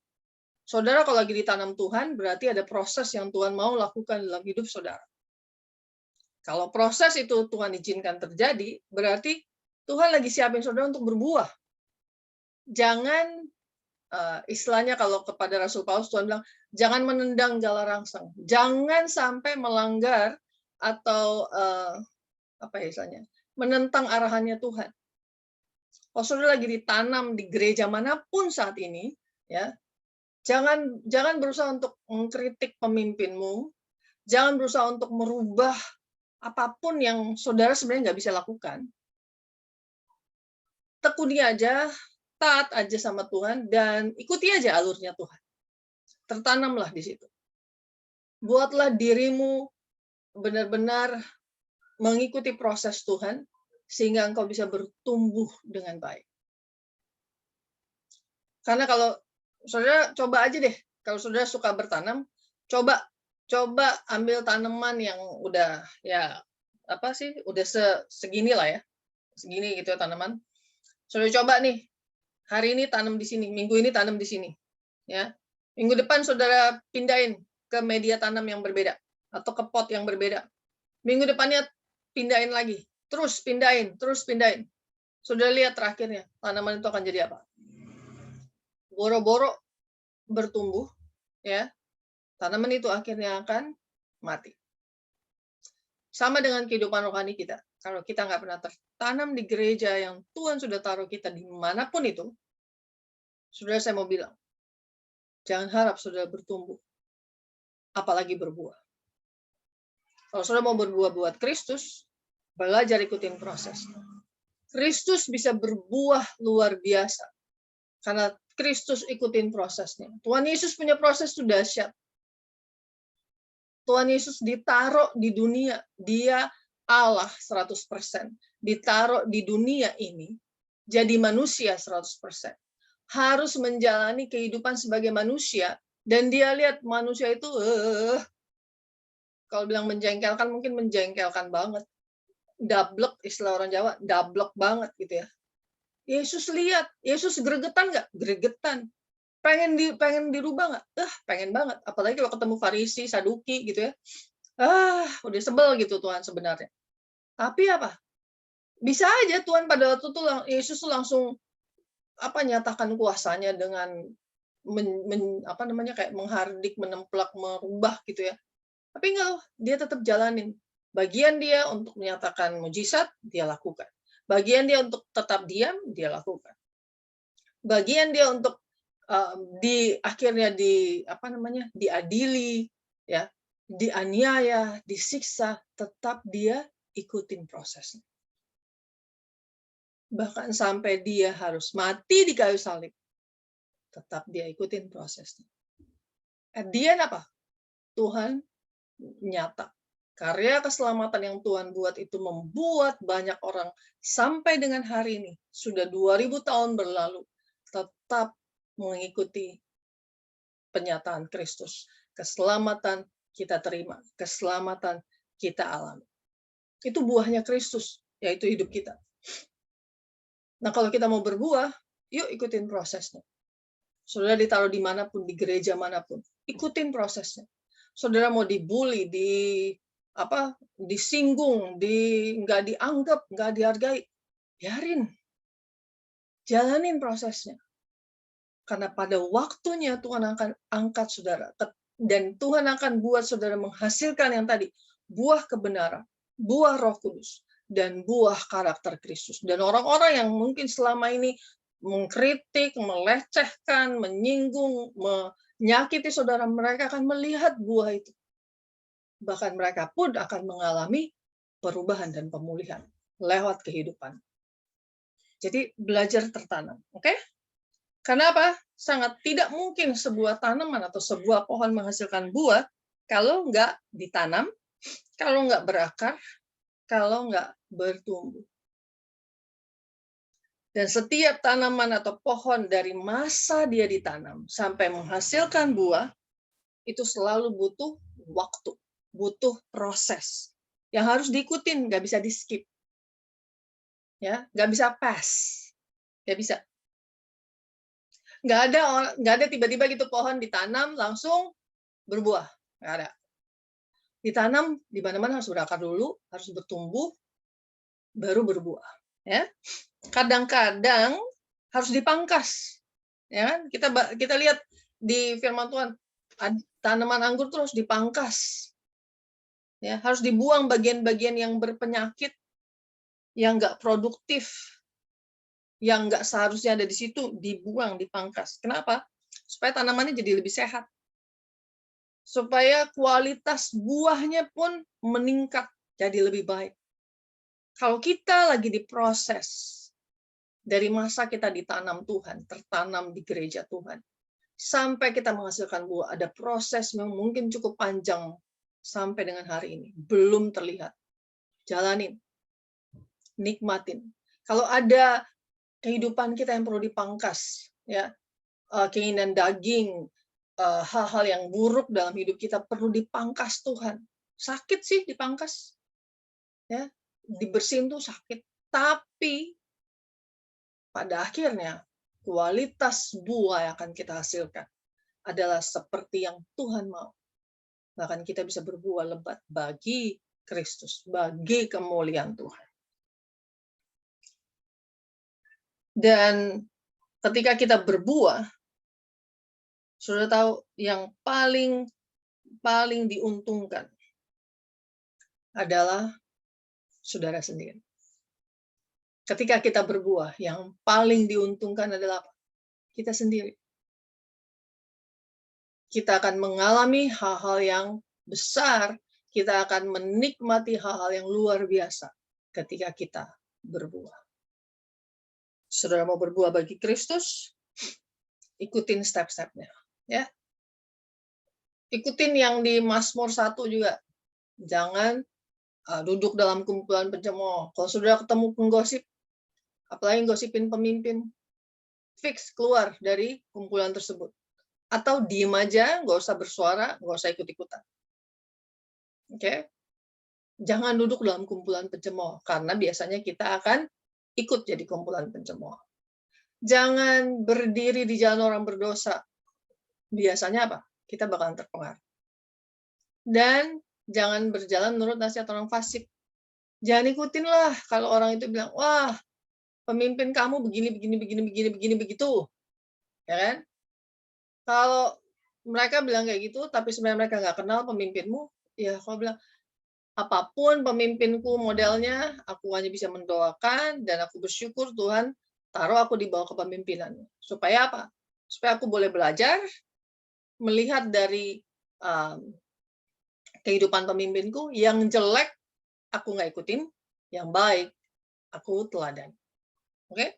Saudara kalau lagi ditanam Tuhan, berarti ada proses yang Tuhan mau lakukan dalam hidup saudara. Kalau proses itu Tuhan izinkan terjadi, berarti Tuhan lagi siapin saudara untuk berbuah. Jangan, istilahnya kalau kepada Rasul Paulus, Tuhan bilang, jangan menendang jala rangsang. Jangan sampai melanggar atau menentang arahannya Tuhan. Kalau saudara lagi ditanam di gereja manapun saat ini, ya, jangan berusaha untuk mengkritik pemimpinmu, jangan berusaha untuk merubah apapun yang saudara sebenarnya nggak bisa lakukan. Tekuni aja, taat aja sama Tuhan, dan ikuti aja alurnya Tuhan. Tertanamlah di situ. Buatlah dirimu benar-benar mengikuti proses Tuhan, sehingga engkau bisa bertumbuh dengan baik. Karena kalau saudara coba aja deh, kalau saudara suka bertanam, coba ambil tanaman yang udah udah segini lah ya, segini gitu ya tanaman. Saudara coba nih, hari ini tanam di sini, minggu ini tanam di sini, ya. Minggu depan saudara pindahin ke media tanam yang berbeda atau ke pot yang berbeda. Minggu depannya pindahin lagi, terus pindahin. Saudara lihat terakhirnya tanaman itu akan jadi apa? Boro-boro bertumbuh, ya. Tanaman itu akhirnya akan mati. Sama dengan kehidupan rohani kita. Kalau kita nggak pernah tertanam di gereja yang Tuhan sudah taruh kita dimanapun itu, saudara saya mau bilang, jangan harap saudara bertumbuh, apalagi berbuah. Kalau saudara mau berbuah buat Kristus, belajar ikutin proses. Kristus bisa berbuah luar biasa, karena Kristus ikutin prosesnya. Tuhan Yesus punya proses itu dahsyat. Tuhan Yesus ditaruh di dunia, dia Allah 100%. Ditaruh di dunia ini, jadi manusia 100%. Harus menjalani kehidupan sebagai manusia, dan dia lihat manusia itu, kalau bilang menjengkelkan, mungkin menjengkelkan banget. Dablek, istilah orang Jawa, dablek banget gitu ya. Yesus lihat, Yesus gregetan nggak? Gregetan. Pengen dirubah nggak? Pengen banget. Apalagi kalau ketemu Farisi, Saduki gitu ya. Udah sebel gitu Tuhan sebenarnya. Tapi apa? Bisa aja Tuhan pada waktu itu Yesus langsung nyatakan kuasanya dengan kayak menghardik, menemplak, merubah gitu ya. Tapi enggak loh, dia tetap jalanin. Bagian dia untuk menyatakan mujizat, dia lakukan. Bagian dia untuk tetap diam, dia lakukan. Bagian dia untuk akhirnya diadili, ya, dianiaya, disiksa, tetap dia ikutin prosesnya. bahkan sampai dia harus mati di kayu salib, tetap dia ikutin prosesnya. At the end apa? Tuhan nyata. Karya keselamatan yang Tuhan buat itu membuat banyak orang sampai dengan hari ini, sudah 2000 tahun berlalu, tetap mengikuti penyataan Kristus. Keselamatan kita terima, keselamatan kita alami. Itu buahnya Kristus, yaitu hidup kita. Nah, kalau kita mau berbuah, yuk ikutin prosesnya. Saudara ditaruh dimanapun, di gereja manapun, ikutin prosesnya. Saudara mau dibully, disinggung, nggak dianggap, nggak dihargai, biarin, jalanin prosesnya. Karena pada waktunya Tuhan akan angkat saudara, dan Tuhan akan buat saudara menghasilkan yang tadi, buah kebenaran, buah Roh Kudus, dan buah karakter Kristus. Dan orang-orang yang mungkin selama ini mengkritik, melecehkan, menyinggung, menyakiti saudara, mereka akan melihat buah itu. Bahkan mereka pun akan mengalami perubahan dan pemulihan lewat kehidupan. Jadi belajar tertanam, oke? Karena apa? Sangat tidak mungkin sebuah tanaman atau sebuah pohon menghasilkan buah kalau nggak ditanam, kalau nggak berakar, kalau nggak bertumbuh. Dan setiap tanaman atau pohon dari masa dia ditanam sampai menghasilkan buah, itu selalu butuh waktu, butuh proses. Yang harus diikutin, nggak bisa di-skip. Ya, nggak bisa pass. Nggak bisa. Nggak ada tiba-tiba gitu pohon ditanam, langsung berbuah. Nggak ada. Ditanam, di mana-mana harus berakar dulu, harus bertumbuh, baru berbuah. Ya. Kadang-kadang harus dipangkas, ya kan? Kita lihat di firman Tuhan, tanaman anggur terus dipangkas, ya harus dibuang bagian-bagian yang berpenyakit, yang nggak produktif, yang nggak seharusnya ada di situ, dibuang, dipangkas. Kenapa? Supaya tanamannya jadi lebih sehat, supaya kualitas buahnya pun meningkat, jadi lebih baik. Kalau kita lagi diproses, dari masa kita ditanam Tuhan, tertanam di gereja Tuhan, sampai kita menghasilkan buah, ada proses yang mungkin cukup panjang sampai dengan hari ini, belum terlihat. Jalanin, nikmatin. Kalau ada kehidupan kita yang perlu dipangkas, ya, keinginan daging, hal-hal yang buruk dalam hidup kita perlu dipangkas Tuhan. Sakit sih dipangkas, ya, dibersihin tuh sakit, tapi pada akhirnya, kualitas buah yang akan kita hasilkan adalah seperti yang Tuhan mau. Bahkan kita bisa berbuah lebat bagi Kristus, bagi kemuliaan Tuhan. Dan ketika kita berbuah, sudah tahu yang paling diuntungkan adalah saudara sendiri. Ketika kita berbuah, yang paling diuntungkan adalah apa? Kita sendiri. Kita akan mengalami hal-hal yang besar, kita akan menikmati hal-hal yang luar biasa ketika kita berbuah. Saudara mau berbuah bagi Kristus, ikutin step-stepnya. Ya. Ikutin yang di Mazmur 1 juga. Jangan duduk dalam kumpulan pencemooh. Kalau saudara ketemu penggosip, apalagi gosipin pemimpin, fix keluar dari kumpulan tersebut. Atau diem aja, nggak usah bersuara, nggak usah ikut-ikutan. Oke? Jangan duduk dalam kumpulan pencemooh, karena biasanya kita akan ikut jadi kumpulan pencemooh. Jangan berdiri di jalan orang berdosa. Biasanya apa? Kita bakalan terpengaruh. Dan jangan berjalan menurut nasihat orang fasik. Jangan ikutin lah kalau orang itu bilang, wah, pemimpin kamu begini, begitu. Ya kan? Kalau mereka bilang kayak gitu, tapi sebenarnya mereka nggak kenal pemimpinmu, ya kalau bilang, apapun pemimpinku modelnya, aku hanya bisa mendoakan, dan aku bersyukur Tuhan taruh aku di bawah kepemimpinan. Supaya apa? Supaya aku boleh belajar, melihat dari kehidupan pemimpinku, yang jelek aku nggak ikutin, yang baik aku teladan. Oke?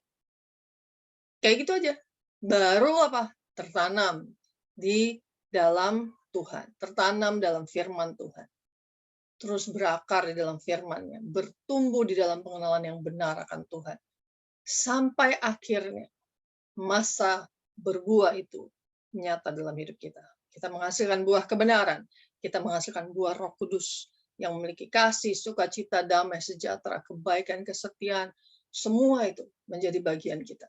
Kayak gitu aja. Baru apa? Tertanam di dalam Tuhan, tertanam dalam firman Tuhan. Terus berakar di dalam firman-Nya, bertumbuh di dalam pengenalan yang benar akan Tuhan. Sampai akhirnya masa berbuah itu nyata dalam hidup kita. Kita menghasilkan buah kebenaran, kita menghasilkan buah Roh Kudus yang memiliki kasih, sukacita, damai, sejahtera, kebaikan, kesetiaan, semua itu menjadi bagian kita.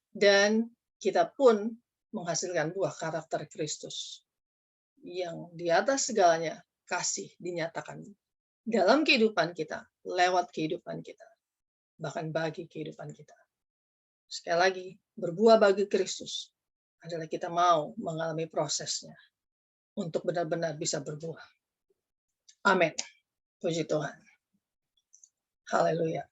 Dan kita pun menghasilkan buah karakter Kristus yang di atas segalanya kasih dinyatakan dalam kehidupan kita, lewat kehidupan kita, bahkan bagi kehidupan kita. Sekali lagi, berbuah bagi Kristus adalah kita mau mengalami prosesnya untuk benar-benar bisa berbuah. Amin. Puji Tuhan. Haleluya.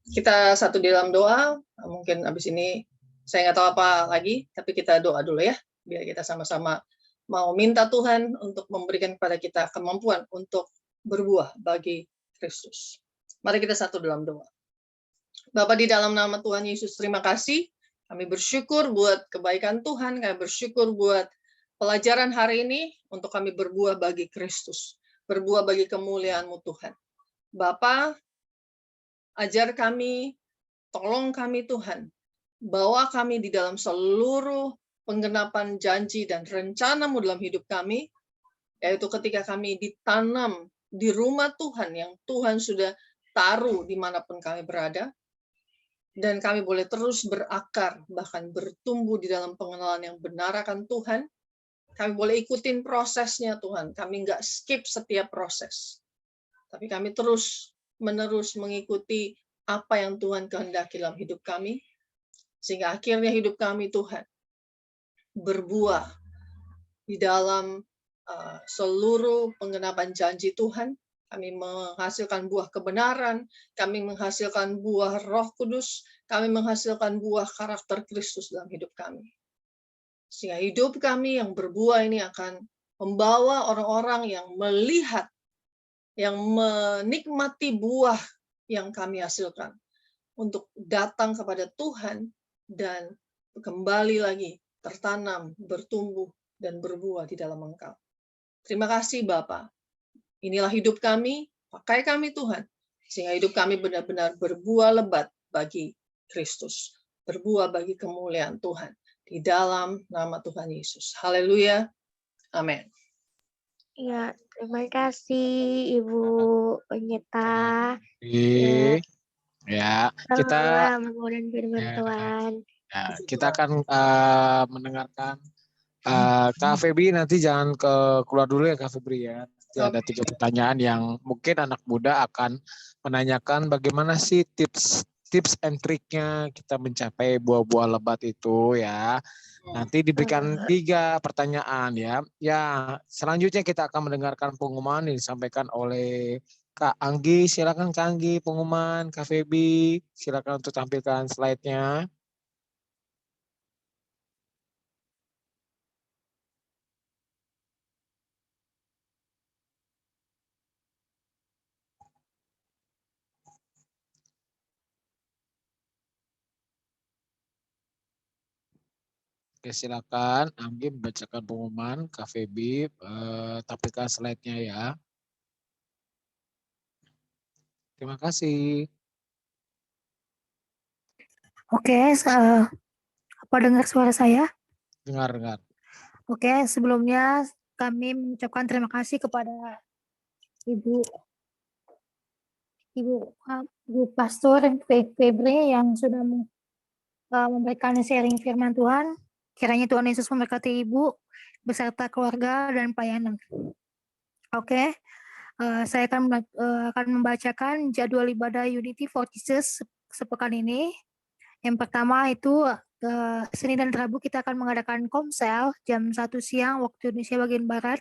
Kita satu di dalam doa, mungkin habis ini saya nggak tahu apa lagi, tapi kita doa dulu ya, biar kita sama-sama mau minta Tuhan untuk memberikan kepada kita kemampuan untuk berbuah bagi Kristus. Mari kita satu dalam doa. Bapa, di dalam nama Tuhan Yesus, terima kasih. Kami bersyukur buat kebaikan Tuhan, kami bersyukur buat pelajaran hari ini untuk kami berbuah bagi Kristus, berbuah bagi kemuliaan-Mu Tuhan. Bapa, ajar kami, tolong kami Tuhan, bawa kami di dalam seluruh penggenapan janji dan rencana-Mu dalam hidup kami, yaitu ketika kami ditanam di rumah Tuhan yang Tuhan sudah taruh dimanapun kami berada, dan kami boleh terus berakar, bahkan bertumbuh di dalam pengenalan yang benar akan Tuhan. Kami boleh ikutin prosesnya Tuhan, kami nggak skip setiap proses, tapi kami terus-menerus mengikuti apa yang Tuhan kehendaki dalam hidup kami, sehingga akhirnya hidup kami Tuhan berbuah di dalam seluruh penggenapan janji Tuhan. Kami menghasilkan buah kebenaran, kami menghasilkan buah Roh Kudus, kami menghasilkan buah karakter Kristus dalam hidup kami. Sehingga hidup kami yang berbuah ini akan membawa orang-orang yang melihat, yang menikmati buah yang kami hasilkan untuk datang kepada Tuhan dan kembali lagi tertanam, bertumbuh, dan berbuah di dalam Engkau. Terima kasih Bapa. Inilah hidup kami, pakai kami Tuhan, sehingga hidup kami benar-benar berbuah lebat bagi Kristus, berbuah bagi kemuliaan Tuhan, di dalam nama Tuhan Yesus. Haleluya. Amin. Ya, terima kasih Ibu Pendeta. Ya, kita mengurangi firman ya, Tuhan. ya, kita akan mendengarkan Kak Febri. Nanti jangan keluar dulu ya Kak Febri ya. Nanti ada 3 pertanyaan yang mungkin anak muda akan menanyakan bagaimana sih tips and triknya kita mencapai buah-buah lebat itu ya. Nanti diberikan 3 pertanyaan ya. Ya, selanjutnya kita akan mendengarkan pengumuman yang disampaikan oleh Kak Anggi. Silakan Kak Anggi, pengumuman. Kak Febi, silakan untuk tampilkan slide-nya. Oke, silakan Anggi membacakan pengumuman. Kak Febi, tampilkan slide-nya ya. Terima kasih. Oke, apa dengar suara saya? Dengar. Oke, sebelumnya kami mengucapkan terima kasih kepada Ibu Pastor Febri yang sudah memberikan sharing firman Tuhan. Kiranya Tuhan Yesus memberkati Ibu beserta keluarga dan pelayanan. Oke, saya akan membacakan jadwal ibadah Unity for Jesus sepekan ini. Yang pertama itu Senin dan Rabu kita akan mengadakan komsel jam 1 siang waktu Indonesia bagian Barat.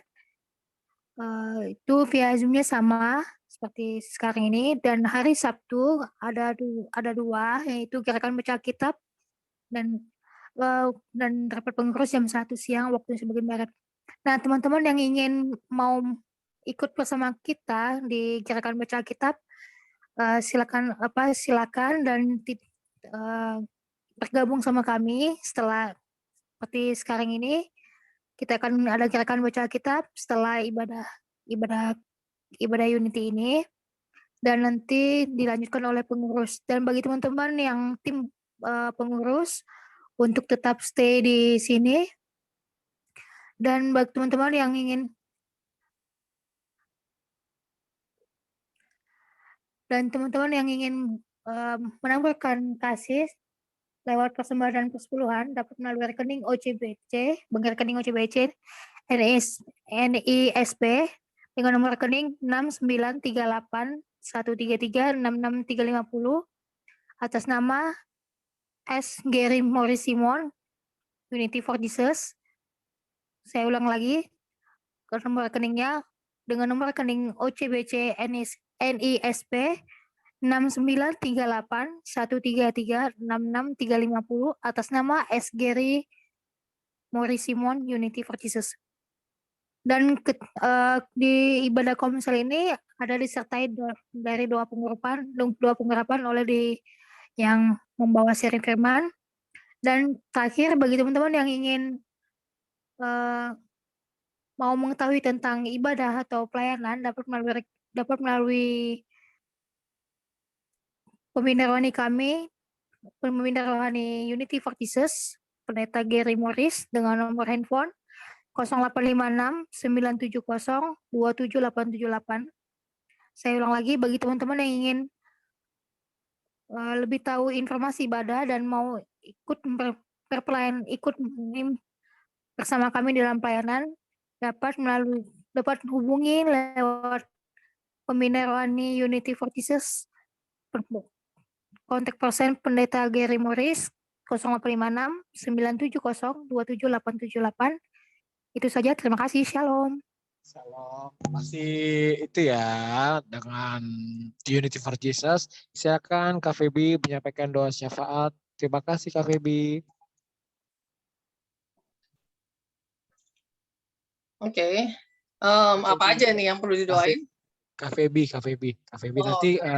Itu via Zoom-nya sama seperti sekarang ini. Dan hari Sabtu ada 2, yaitu gerakan baca kitab dan rapat pengurus jam 1 siang waktu Indonesia bagian Barat. Nah, teman-teman yang ingin mau ikut bersama kita di gerakan baca kitab, silakan dan bergabung sama kami setelah seperti sekarang ini. Kita akan ada gerakan baca Alkitab setelah ibadah Unity ini, dan nanti dilanjutkan oleh pengurus. Dan bagi teman-teman yang tim pengurus untuk tetap stay di sini, dan bagi teman-teman yang ingin menambahkan kasih lewat persembahan dan persepuluhan dapat melalui rekening OCBC, bank rekening OCBC NISP dengan nomor rekening 693813366350 atas nama S. Gary Morris Simon, Unity for Jesus. Saya ulang lagi, ke nomor rekeningnya dengan nomor rekening OCBC NISP 693813366350 atas nama S. Gary Morris Simon, Unity for Jesus. Dan di ibadah komsel ini ada disertai dari doa pengharapan oleh yang membawa sharing firman. Dan terakhir, bagi teman-teman yang ingin mau mengetahui tentang ibadah atau pelayanan, dapat melalui pembina rohani kami, pembina rohani Unity for Jesus, Pendeta Gary Morris, dengan nomor handphone 0856 970 27878. Saya ulang lagi, bagi teman-teman yang ingin lebih tahu informasi ibadah dan mau ikut bersama kami dalam pelayanan, dapat hubungi lewat pembina rohani Unity for Jesus, kontak person Pendeta Gary Morris 0856 970 27878. Itu saja, terima kasih, shalom. Shalom. Masih itu ya dengan Unity for Jesus. Silakan Kak Feby menyampaikan doa syafaat. Terima kasih Kak Feby. Oke. Apa aja nih yang perlu didoain? Kak Feby nanti Oke.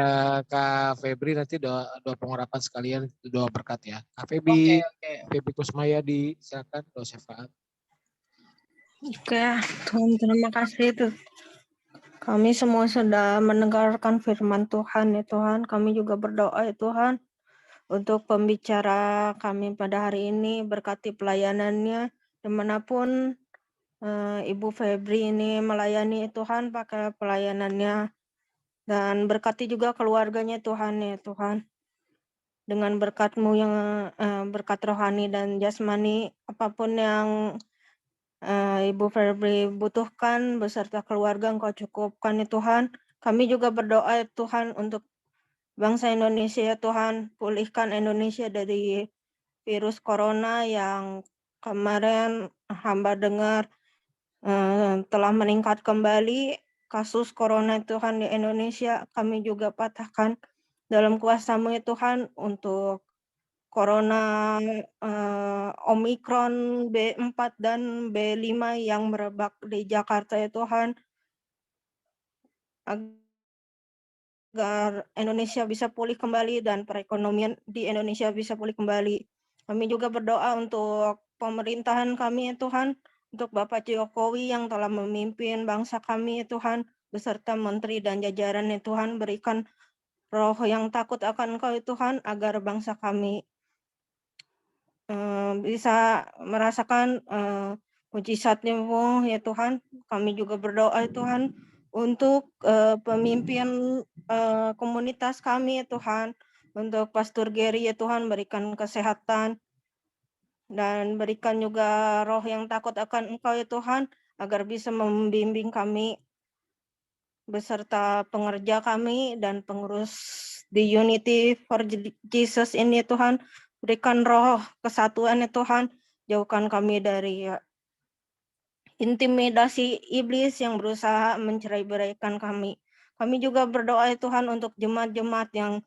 Kak Febri nanti doa pengharapan sekalian, doa berkat ya. Kak Feby, Oke. Feby Kusmayadi, silakan doa syafaat. Oke, Tuhan terima kasih tuh. Kami semua sudah mendengarkan firman Tuhan ya Tuhan. Kami juga berdoa ya Tuhan untuk pembicara kami pada hari ini, berkati pelayanannya dimanapun Ibu Febri ini melayani Tuhan, pakai pelayanannya, dan berkati juga keluarganya Tuhan ya Tuhan. Dengan berkat-Mu yang berkat rohani dan jasmani, apapun yang Ibu Febri butuhkan beserta keluarga Engkau cukupkan ya Tuhan. Kami juga berdoa ya Tuhan untuk bangsa Indonesia ya Tuhan. Pulihkan Indonesia dari virus corona yang kemarin hamba dengar telah meningkat kembali kasus corona Tuhan di Indonesia. Kami juga patahkan dalam kuasa-Mu ya Tuhan untuk Corona Omikron B4 dan B5 yang merebak di Jakarta ya Tuhan, agar Indonesia bisa pulih kembali dan perekonomian di Indonesia bisa pulih kembali. Kami juga berdoa untuk pemerintahan kami ya Tuhan, untuk Bapak Jokowi yang telah memimpin bangsa kami ya Tuhan, beserta menteri dan jajaran ya Tuhan, berikan roh yang takut akan Engkau ya Tuhan, agar bangsa kami bisa merasakan mujizat-Mu ya Tuhan. Kami juga berdoa ya Tuhan untuk pemimpin komunitas kami ya Tuhan, untuk Pastor Gary ya Tuhan, berikan kesehatan dan berikan juga roh yang takut akan Engkau ya Tuhan, agar bisa membimbing kami beserta pengerja kami dan pengurus di Unity for Jesus ini ya Tuhan. Berikan roh kesatuan ya Tuhan, jauhkan kami dari intimidasi iblis yang berusaha mencerai-beraikan kami. Kami juga berdoa ya Tuhan untuk jemaat-jemaat yang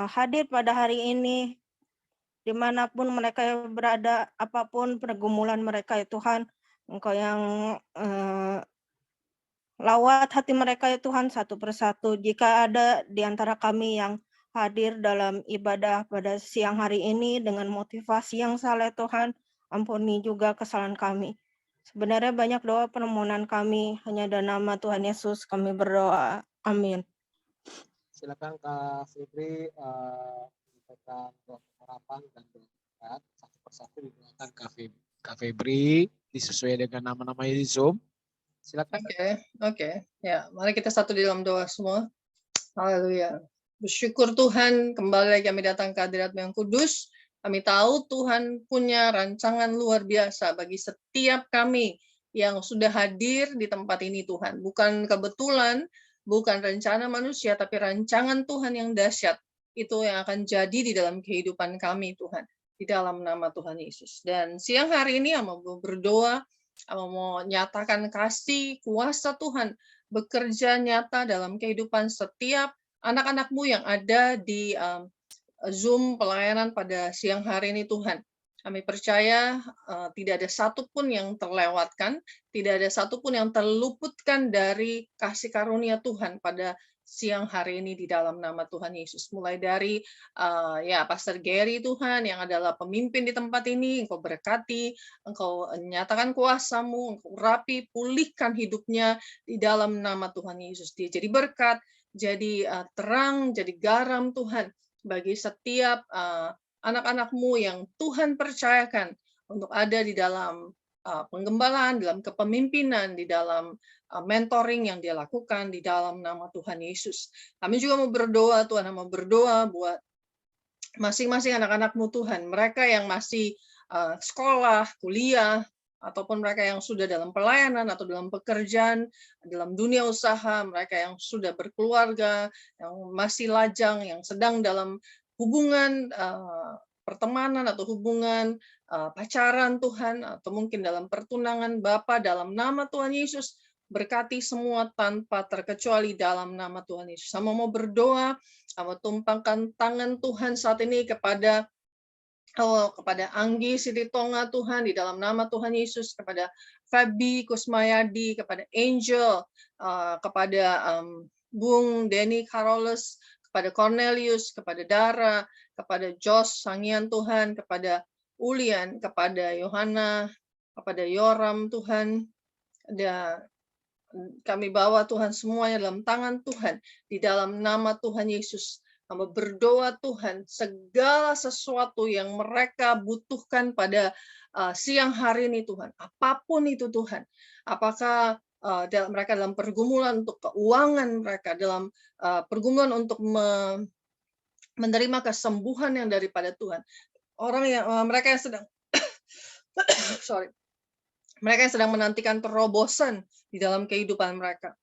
hadir pada hari ini, dimanapun mereka berada, apapun pergumulan mereka ya Tuhan, Engkau yang lawat hati mereka ya Tuhan satu persatu. Jika ada di antara kami yang hadir dalam ibadah pada siang hari ini dengan motivasi yang saleh Tuhan. Ampuni juga kesalahan kami. Sebenarnya banyak doa permohonan kami, hanya dalam nama Tuhan Yesus kami berdoa. Amin. Silakan Kak Febri menyampaikan doa pengharapan dan doa berkat. Satu persatu didoakan Kak Febri disesuaikan dengan nama-nama di Zoom. Silakan. Oke. Ya, mari kita satu di dalam doa semua. Haleluya. Bersyukur Tuhan, kembali lagi kami datang ke hadirat-Mu yang kudus. Kami tahu Tuhan punya rancangan luar biasa bagi setiap kami yang sudah hadir di tempat ini Tuhan. Bukan kebetulan, bukan rencana manusia, tapi rancangan Tuhan yang dahsyat. Itu yang akan jadi di dalam kehidupan kami Tuhan. Di dalam nama Tuhan Yesus. Dan siang hari ini mau berdoa, mau nyatakan kasih kuasa Tuhan bekerja nyata dalam kehidupan setiap anak-anak-Mu yang ada di Zoom pelayanan pada siang hari ini Tuhan. Kami percaya tidak ada satupun yang terlewatkan, tidak ada satupun yang terluputkan dari kasih karunia Tuhan pada siang hari ini di dalam nama Tuhan Yesus. Mulai dari Pastor Gary Tuhan yang adalah pemimpin di tempat ini, Engkau berkati, Engkau nyatakan kuasa-Mu, Engkau rapi, pulihkan hidupnya di dalam nama Tuhan Yesus. Dia jadi berkat, jadi terang, jadi garam Tuhan bagi setiap anak-anak-Mu yang Tuhan percayakan untuk ada di dalam penggembalaan, dalam kepemimpinan, di dalam mentoring yang dia lakukan di dalam nama Tuhan Yesus. Kami juga mau berdoa, Tuhan mau berdoa buat masing-masing anak-anak-Mu Tuhan, mereka yang masih sekolah, kuliah, ataupun mereka yang sudah dalam pelayanan atau dalam pekerjaan, dalam dunia usaha, mereka yang sudah berkeluarga, yang masih lajang, yang sedang dalam hubungan pertemanan atau hubungan pacaran Tuhan, atau mungkin dalam pertunangan Bapa dalam nama Tuhan Yesus, berkati semua tanpa terkecuali dalam nama Tuhan Yesus. Sama mau berdoa, sama tumpangkan tangan Tuhan saat ini kepada Anggi Siditonga Tuhan di dalam nama Tuhan Yesus, kepada Fabi Kusmayadi, kepada Angel, kepada Bung Denny Carolus, kepada Cornelius, kepada Dara, kepada Josh Sangian Tuhan, kepada Ulian, kepada Yohana, kepada Yoram Tuhan. Dan kami bawa Tuhan semuanya dalam tangan Tuhan di dalam nama Tuhan Yesus. Kami berdoa Tuhan segala sesuatu yang mereka butuhkan pada siang hari ini Tuhan, apapun itu Tuhan, apakah mereka dalam pergumulan untuk keuangan mereka, dalam pergumulan untuk menerima kesembuhan yang daripada Tuhan, mereka yang sedang mereka yang sedang menantikan terobosan di dalam kehidupan mereka.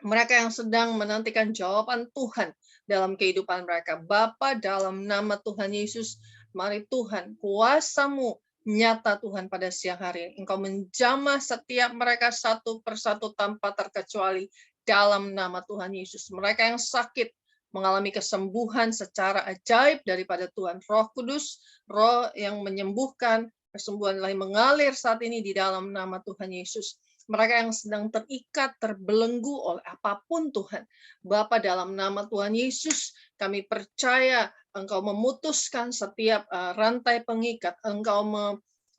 Mereka yang sedang menantikan jawaban Tuhan dalam kehidupan mereka. Bapa, dalam nama Tuhan Yesus, mari Tuhan, kuasa-Mu nyata Tuhan pada siang hari. Engkau menjamah setiap mereka satu persatu tanpa terkecuali dalam nama Tuhan Yesus. Mereka yang sakit mengalami kesembuhan secara ajaib daripada Tuhan. Roh Kudus, Roh yang menyembuhkan, kesembuhan lain mengalir saat ini di dalam nama Tuhan Yesus. Mereka yang sedang terikat, terbelenggu oleh apapun Tuhan. Bapa, dalam nama Tuhan Yesus, kami percaya Engkau memutuskan setiap rantai pengikat. Engkau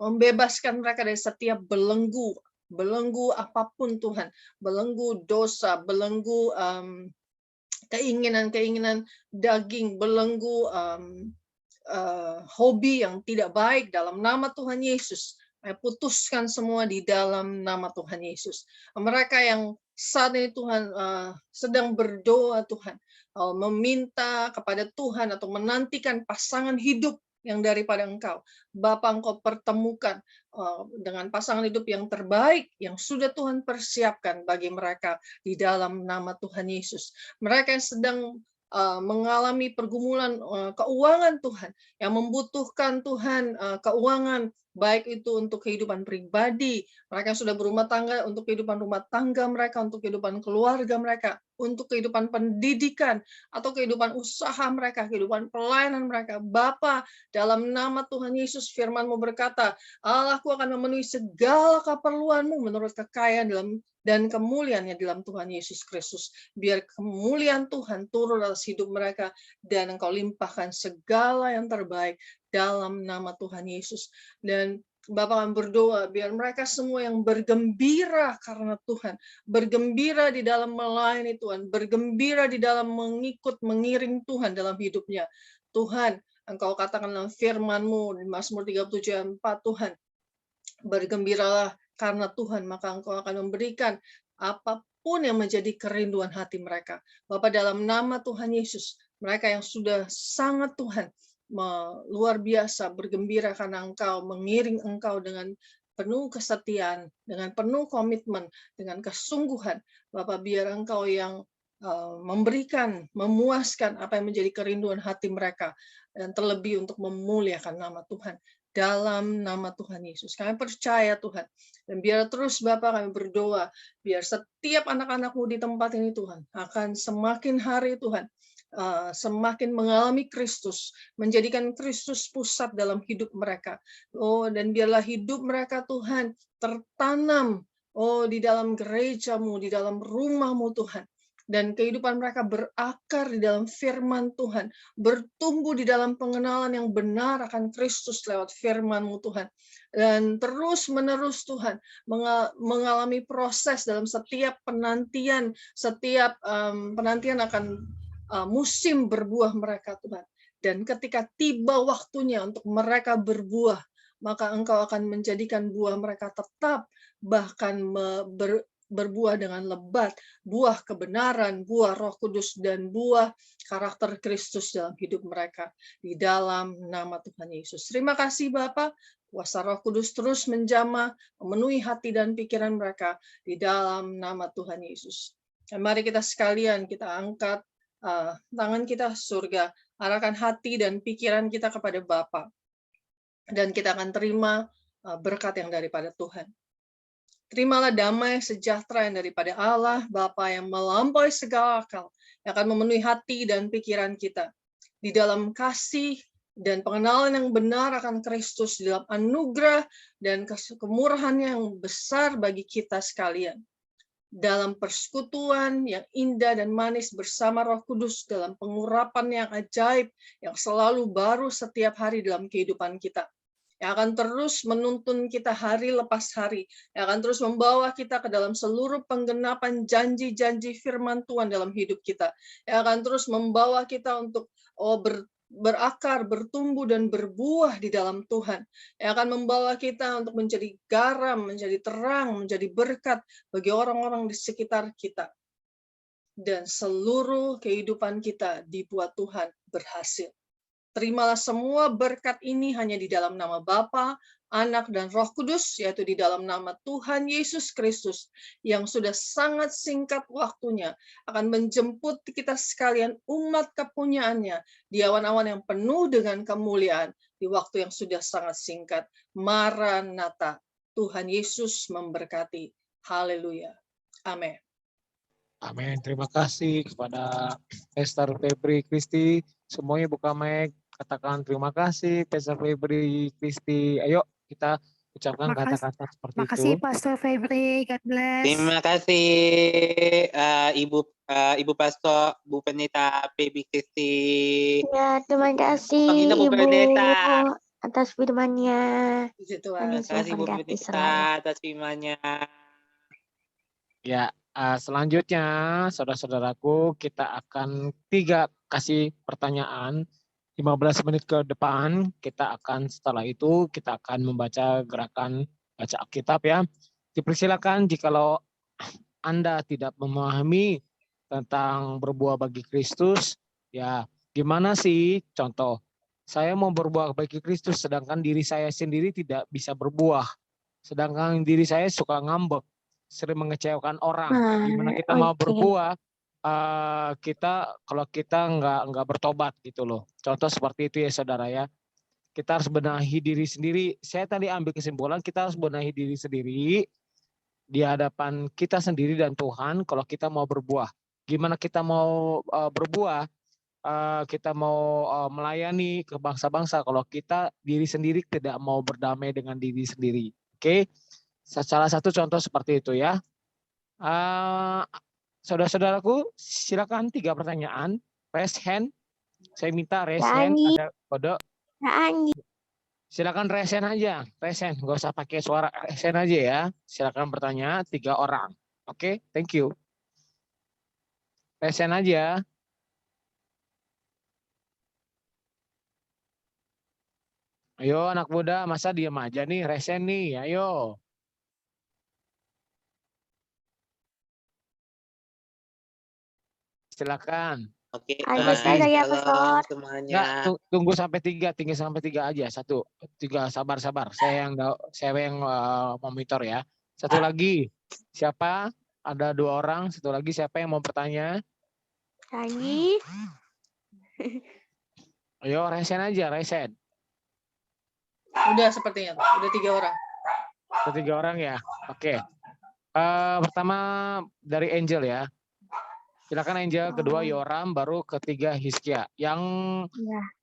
membebaskan mereka dari setiap belenggu apapun Tuhan. Belenggu dosa, belenggu keinginan-keinginan daging, belenggu hobi yang tidak baik dalam nama Tuhan Yesus. Putuskan semua di dalam nama Tuhan Yesus. Mereka yang saat ini Tuhan sedang berdoa Tuhan, meminta kepada Tuhan atau menantikan pasangan hidup yang daripada Engkau. Bapa, Engkau pertemukan dengan pasangan hidup yang terbaik yang sudah Tuhan persiapkan bagi mereka di dalam nama Tuhan Yesus. Mereka yang sedang mengalami pergumulan keuangan Tuhan, yang membutuhkan Tuhan keuangan baik itu untuk kehidupan pribadi, mereka yang sudah berumah tangga, untuk kehidupan rumah tangga mereka, untuk kehidupan keluarga mereka, untuk kehidupan pendidikan, atau kehidupan usaha mereka, kehidupan pelayanan mereka. Bapa, dalam nama Tuhan Yesus, firman-Mu berkata, Allahku akan memenuhi segala keperluan-Mu menurut kekayaan dan kemuliaannya dalam Tuhan Yesus Kristus. Biar kemuliaan Tuhan turun atas hidup mereka, dan Engkau limpahkan segala yang terbaik dalam nama Tuhan Yesus. Dan Bapak kami berdoa biar mereka semua yang bergembira karena Tuhan, bergembira di dalam melayani Tuhan, bergembira di dalam mengiring Tuhan dalam hidupnya. Tuhan, Engkau katakan dalam firman-Mu di Mazmur 37 ayat 4, Tuhan, bergembiralah karena Tuhan, maka Engkau akan memberikan apapun yang menjadi kerinduan hati mereka. Bapak, dalam nama Tuhan Yesus, mereka yang sudah sangat Tuhan, luar biasa bergembira karena Engkau, mengiring Engkau dengan penuh kesetiaan, dengan penuh komitmen, dengan kesungguhan. Bapak, biar Engkau yang memberikan, memuaskan apa yang menjadi kerinduan hati mereka, dan terlebih untuk memuliakan nama Tuhan. Dalam nama Tuhan Yesus, kami percaya Tuhan. Dan biar terus Bapak kami berdoa, biar setiap anak-anak-Mu di tempat ini Tuhan, akan semakin hari Tuhan, semakin mengalami Kristus, menjadikan Kristus pusat dalam hidup mereka. Oh, dan biarlah hidup mereka Tuhan tertanam di dalam gereja-Mu, di dalam rumah-Mu Tuhan. Dan kehidupan mereka berakar di dalam firman Tuhan, bertumbuh di dalam pengenalan yang benar akan Kristus lewat firman-Mu Tuhan. Dan terus-menerus Tuhan mengalami proses dalam setiap penantian akan musim berbuah mereka Tuhan. Dan ketika tiba waktunya untuk mereka berbuah, maka Engkau akan menjadikan buah mereka tetap, bahkan berbuah dengan lebat, buah kebenaran, buah Roh Kudus, dan buah karakter Kristus dalam hidup mereka. Di dalam nama Tuhan Yesus. Terima kasih Bapa, kuasa Roh Kudus terus menjamah, memenuhi hati dan pikiran mereka di dalam nama Tuhan Yesus. Dan mari kita sekalian, kita angkat tangan kita surga, arahkan hati dan pikiran kita kepada Bapa, dan kita akan terima berkat yang daripada Tuhan. Terimalah damai sejahtera yang daripada Allah Bapa yang melampaui segala akal, yang akan memenuhi hati dan pikiran kita di dalam kasih dan pengenalan yang benar akan Kristus, di dalam anugerah dan kemurahan yang besar bagi kita sekalian, dalam persekutuan yang indah dan manis bersama Roh Kudus, dalam pengurapan yang ajaib yang selalu baru setiap hari dalam kehidupan kita, yang akan terus menuntun kita hari lepas hari, yang akan terus membawa kita ke dalam seluruh penggenapan janji-janji firman Tuhan dalam hidup kita, yang akan terus membawa kita untuk berakar, bertumbuh, dan berbuah di dalam Tuhan, yang akan membawa kita untuk menjadi garam, menjadi terang, menjadi berkat bagi orang-orang di sekitar kita. Dan seluruh kehidupan kita dibuat Tuhan berhasil. Terimalah semua berkat ini hanya di dalam nama Bapa, Anak, dan Roh Kudus, yaitu di dalam nama Tuhan Yesus Kristus, yang sudah sangat singkat waktunya akan menjemput kita sekalian umat kepunyaannya di awan-awan yang penuh dengan kemuliaan di waktu yang sudah sangat singkat. Maranatha, Tuhan Yesus memberkati. Haleluya. Amin. Amin. Terima kasih kepada Esther, Febri, Kristi. Semuanya buka mic. Katakan terima kasih, Pastor Febri, Kristi. Ayo kita ucapkan kata-kata seperti Makasih itu. Pastor Febri, God bless. Terima kasih Ibu Pastor, Bu Pendeta Baby Kristi. Ya, terima kasih Panggilnya Bu Ibu Pendeta. atas firman-Nya. Puji Tuhan Tuhan. Yesus Terima kasih Bu memberkati Pendeta selalu. atas firman-Nya. Ya, selanjutnya saudara-saudaraku kita akan kasih pertanyaan 15 menit ke depan. Setelah itu kita akan membaca gerakan baca Alkitab ya. Dipersilakan jikalau Anda tidak memahami tentang berbuah bagi Kristus, ya gimana sih contoh? Saya mau berbuah bagi Kristus sedangkan diri saya sendiri tidak bisa berbuah. Sedangkan diri saya suka ngambek, sering mengecewakan orang. Gimana kita mau berbuah? Kalau kita nggak bertobat gitu loh. Contoh seperti itu ya saudara ya. Kita harus benahi diri sendiri. Saya tadi ambil kesimpulan kita harus benahi diri sendiri di hadapan kita sendiri dan Tuhan kalau kita mau berbuah. Gimana kita mau berbuah? Kita mau melayani ke bangsa-bangsa kalau kita diri sendiri tidak mau berdamai dengan diri sendiri. Oke, salah satu contoh seperti itu ya. Saudara-saudaraku, silakan 3 pertanyaan. Raise hand. Saya minta raise hand. Ada kode. Silakan raise hand aja. Raise hand, nggak usah pakai suara. Raise hand aja ya. Silakan bertanya 3 orang. Oke, thank you. Raise hand aja. Ayo anak muda, masa diam aja nih, resen nih, ayo. Silakan. Oke, Shalom semuanya. Tunggu sampai 3, tinggal sampai 3 aja. 1, 3, sabar. Saya yang monitor ya. 1 lagi, siapa? Ada 2 orang, 1 lagi siapa yang mau bertanya? Ayo resen aja, resen. Udah sepertinya, udah 3 orang. Ada 3 orang ya. Oke. Pertama dari Angel ya. Silakan Angel, kedua Yoram, baru ketiga Hizkia. Yang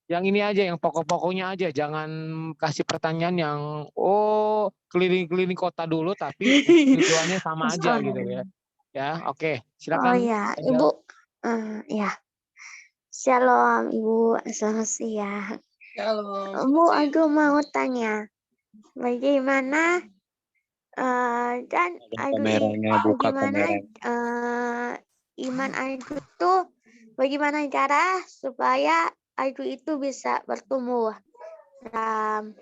ini aja, yang pokok-pokoknya aja, jangan kasih pertanyaan yang keliling-keliling kota dulu tapi tujuannya sama aja gitu ya. Ya, oke. Silakan. ya, Angel. Ibu. Ya. Shalom, Ibu. Selamat siang. Shalom. Bu, aku mau tanya, bagaimana dan iman aku tuh, bagaimana cara supaya aku itu bisa bertumbuh dalam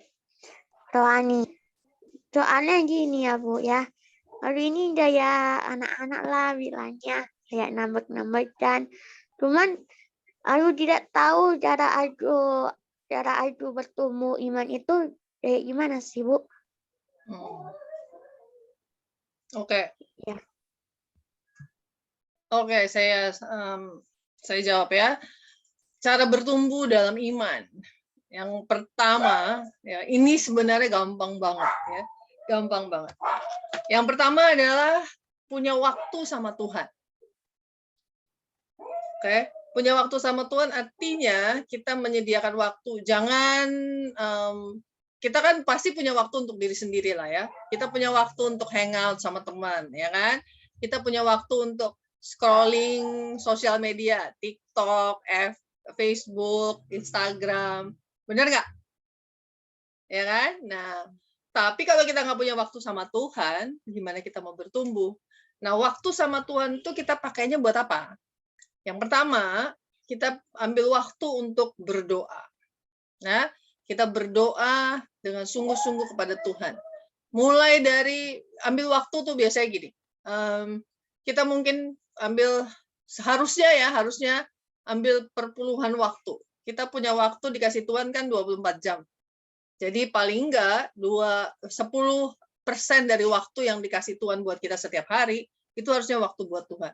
rohani. Soalnya gini ya Bu ya, hari ini gaya anak-anak lah bilangnya kayak nambah-nambah dan cuman aku tidak tahu cara aku bertumbuh iman itu kayak gimana sih Bu? Oke. Ya. Oke, saya jawab ya. Cara bertumbuh dalam iman. Yang pertama, ya ini sebenarnya gampang banget ya. Gampang banget. Yang pertama adalah punya waktu sama Tuhan. Oke, punya waktu sama Tuhan artinya kita menyediakan waktu. Jangan kita kan pasti punya waktu untuk diri sendiri lah ya. Kita punya waktu untuk hangout sama teman, ya kan? Kita punya waktu untuk scrolling sosial media, TikTok, Facebook, Instagram. Benar nggak? Ya kan? Nah, tapi kalau kita nggak punya waktu sama Tuhan, gimana kita mau bertumbuh? Nah, waktu sama Tuhan itu kita pakainya buat apa? Yang pertama, kita ambil waktu untuk berdoa. Nah, kita berdoa dengan sungguh-sungguh kepada Tuhan. Mulai dari ambil waktu tuh biasanya gini. Kita mungkin harusnya ambil perpuluhan waktu. Kita punya waktu dikasih Tuhan kan 24 jam. Jadi paling enggak 10% dari waktu yang dikasih Tuhan buat kita setiap hari, itu harusnya waktu buat Tuhan.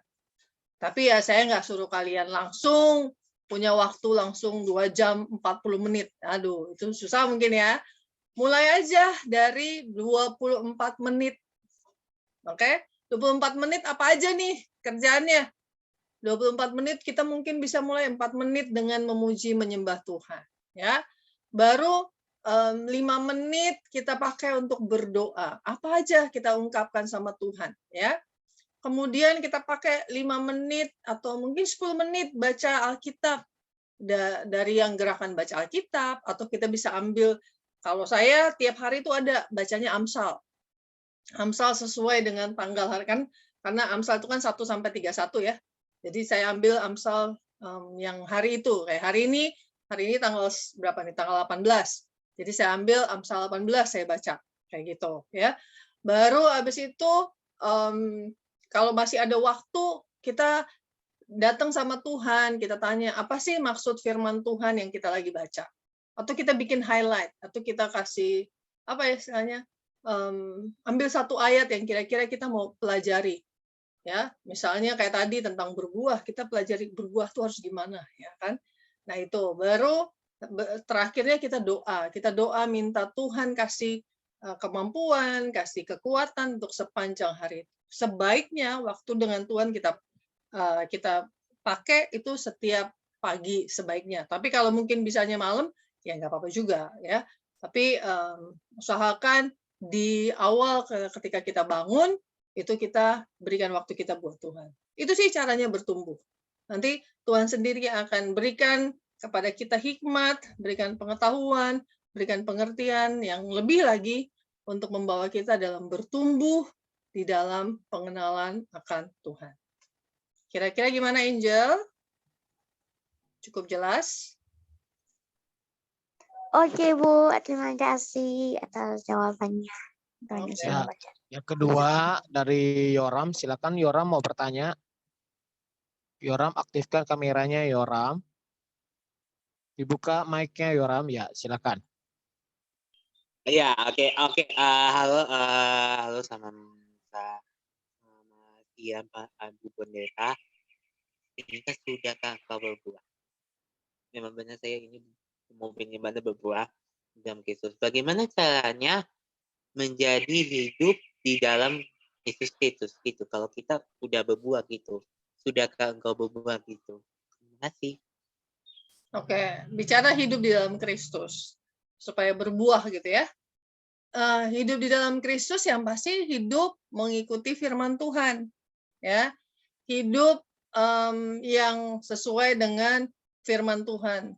Tapi ya saya nggak suruh kalian langsung punya waktu langsung 2 jam 40 menit. Aduh, itu susah mungkin ya. Mulai aja dari 24 menit. Oke? 24 menit apa aja nih kerjaannya? 24 menit kita mungkin bisa mulai 4 menit dengan memuji menyembah Tuhan, ya. Baru 5 menit kita pakai untuk berdoa. Apa aja kita ungkapkan sama Tuhan, ya. Kemudian kita pakai 5 menit atau mungkin 10 menit baca Alkitab. Dari yang gerakan baca Alkitab, atau kita bisa ambil, kalau saya tiap hari itu ada bacanya Amsal. Amsal sesuai dengan tanggal hari kan, karena Amsal itu kan 1 sampai 31 ya. Jadi saya ambil Amsal yang hari itu. Kayak hari ini tanggal berapa nih? Tanggal 18. Jadi saya ambil Amsal 18 saya baca. Kayak gitu ya. Baru habis itu kalau masih ada waktu, kita datang sama Tuhan, kita tanya, apa sih maksud firman Tuhan yang kita lagi baca? Atau kita bikin highlight, atau kita kasih, apa ya istilahnya, ambil satu ayat yang kira-kira kita mau pelajari. Ya, misalnya kayak tadi tentang berbuah, kita pelajari berbuah itu harus gimana, ya kan? Nah itu, baru terakhirnya kita doa minta Tuhan kasih kemampuan, kasih kekuatan untuk sepanjang hari. Sebaiknya waktu dengan Tuhan kita pakai itu setiap pagi sebaiknya. Tapi kalau mungkin bisanya malam, ya nggak apa-apa juga ya. Tapi usahakan di awal ketika kita bangun itu kita berikan waktu kita buat Tuhan. Itu sih caranya bertumbuh. Nanti Tuhan sendiri akan berikan kepada kita hikmat, berikan pengetahuan, berikan pengertian yang lebih lagi untuk membawa kita dalam bertumbuh di dalam pengenalan akan Tuhan. Kira-kira gimana, Angel? Cukup jelas? Oke, Bu. Terima kasih atas jawabannya. Oke. Yang kedua dari Yoram, silakan Yoram mau bertanya. Yoram, aktifkan kameranya Yoram. Dibuka mic-nya Yoram, ya silakan. Ya, oke. Halo sama Ian, Pak Bu Pendeta. Ini kan sudahkah kau berbuah? Memang benar saya ini mau bagaimana berbuah dalam Kristus. Bagaimana caranya menjadi hidup di dalam Yesus Kristus gitu? Kalau kita udah berbuah gitu, sudahkah engkau berbuah gitu? Terima kasih. Oke, bicara hidup di dalam Kristus supaya berbuah gitu ya. Hidup di dalam Kristus yang pasti hidup mengikuti firman Tuhan, ya. Hidup yang sesuai dengan firman Tuhan.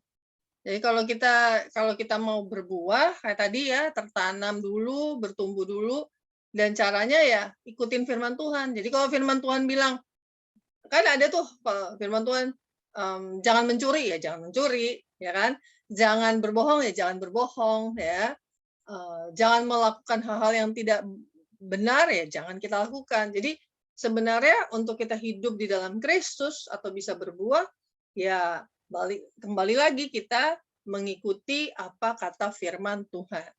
Jadi kalau kita mau berbuah kayak tadi ya, tertanam dulu, bertumbuh dulu, dan caranya ya ikutin firman Tuhan. Jadi kalau firman Tuhan bilang, kan ada tuh firman Tuhan, jangan mencuri ya jangan mencuri, ya kan? Jangan berbohong ya jangan berbohong, ya. Jangan melakukan hal-hal yang tidak benar ya jangan kita lakukan. Jadi sebenarnya untuk kita hidup di dalam Kristus atau bisa berbuah, ya kembali lagi kita mengikuti apa kata firman Tuhan.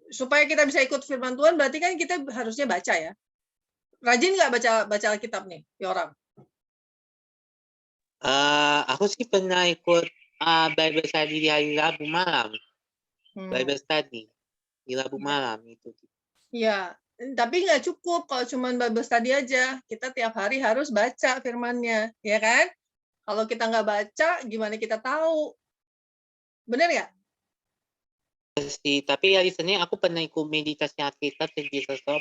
Supaya kita bisa ikut firman Tuhan berarti kan kita harusnya baca ya. Rajin nggak baca Alkitab nih, Yoram? Aku sih pernah ikut Bible study di hari Rabu malam. Bible study di Rabu malam itu. Ya, tapi nggak cukup kalau cuma Bible study aja. Kita tiap hari harus baca firman-Nya, ya kan? Kalau kita nggak baca, gimana kita tahu? Benar ya? Tapi hari Senin aku pernah ikut meditasi Alkitab dan Jesus Stop.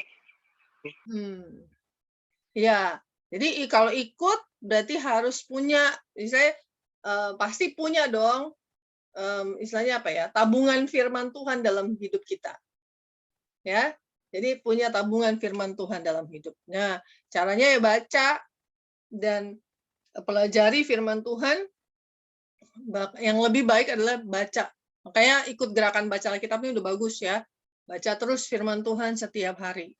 Ya, jadi kalau ikut berarti harus punya, misalnya pasti punya dong, istilahnya apa ya, tabungan firman Tuhan dalam hidup kita. Ya, jadi punya tabungan firman Tuhan dalam hidup. Nah, caranya ya baca dan pelajari firman Tuhan. Yang lebih baik adalah baca. Makanya ikut gerakan baca Alkitab ini udah bagus ya. Baca terus firman Tuhan setiap hari.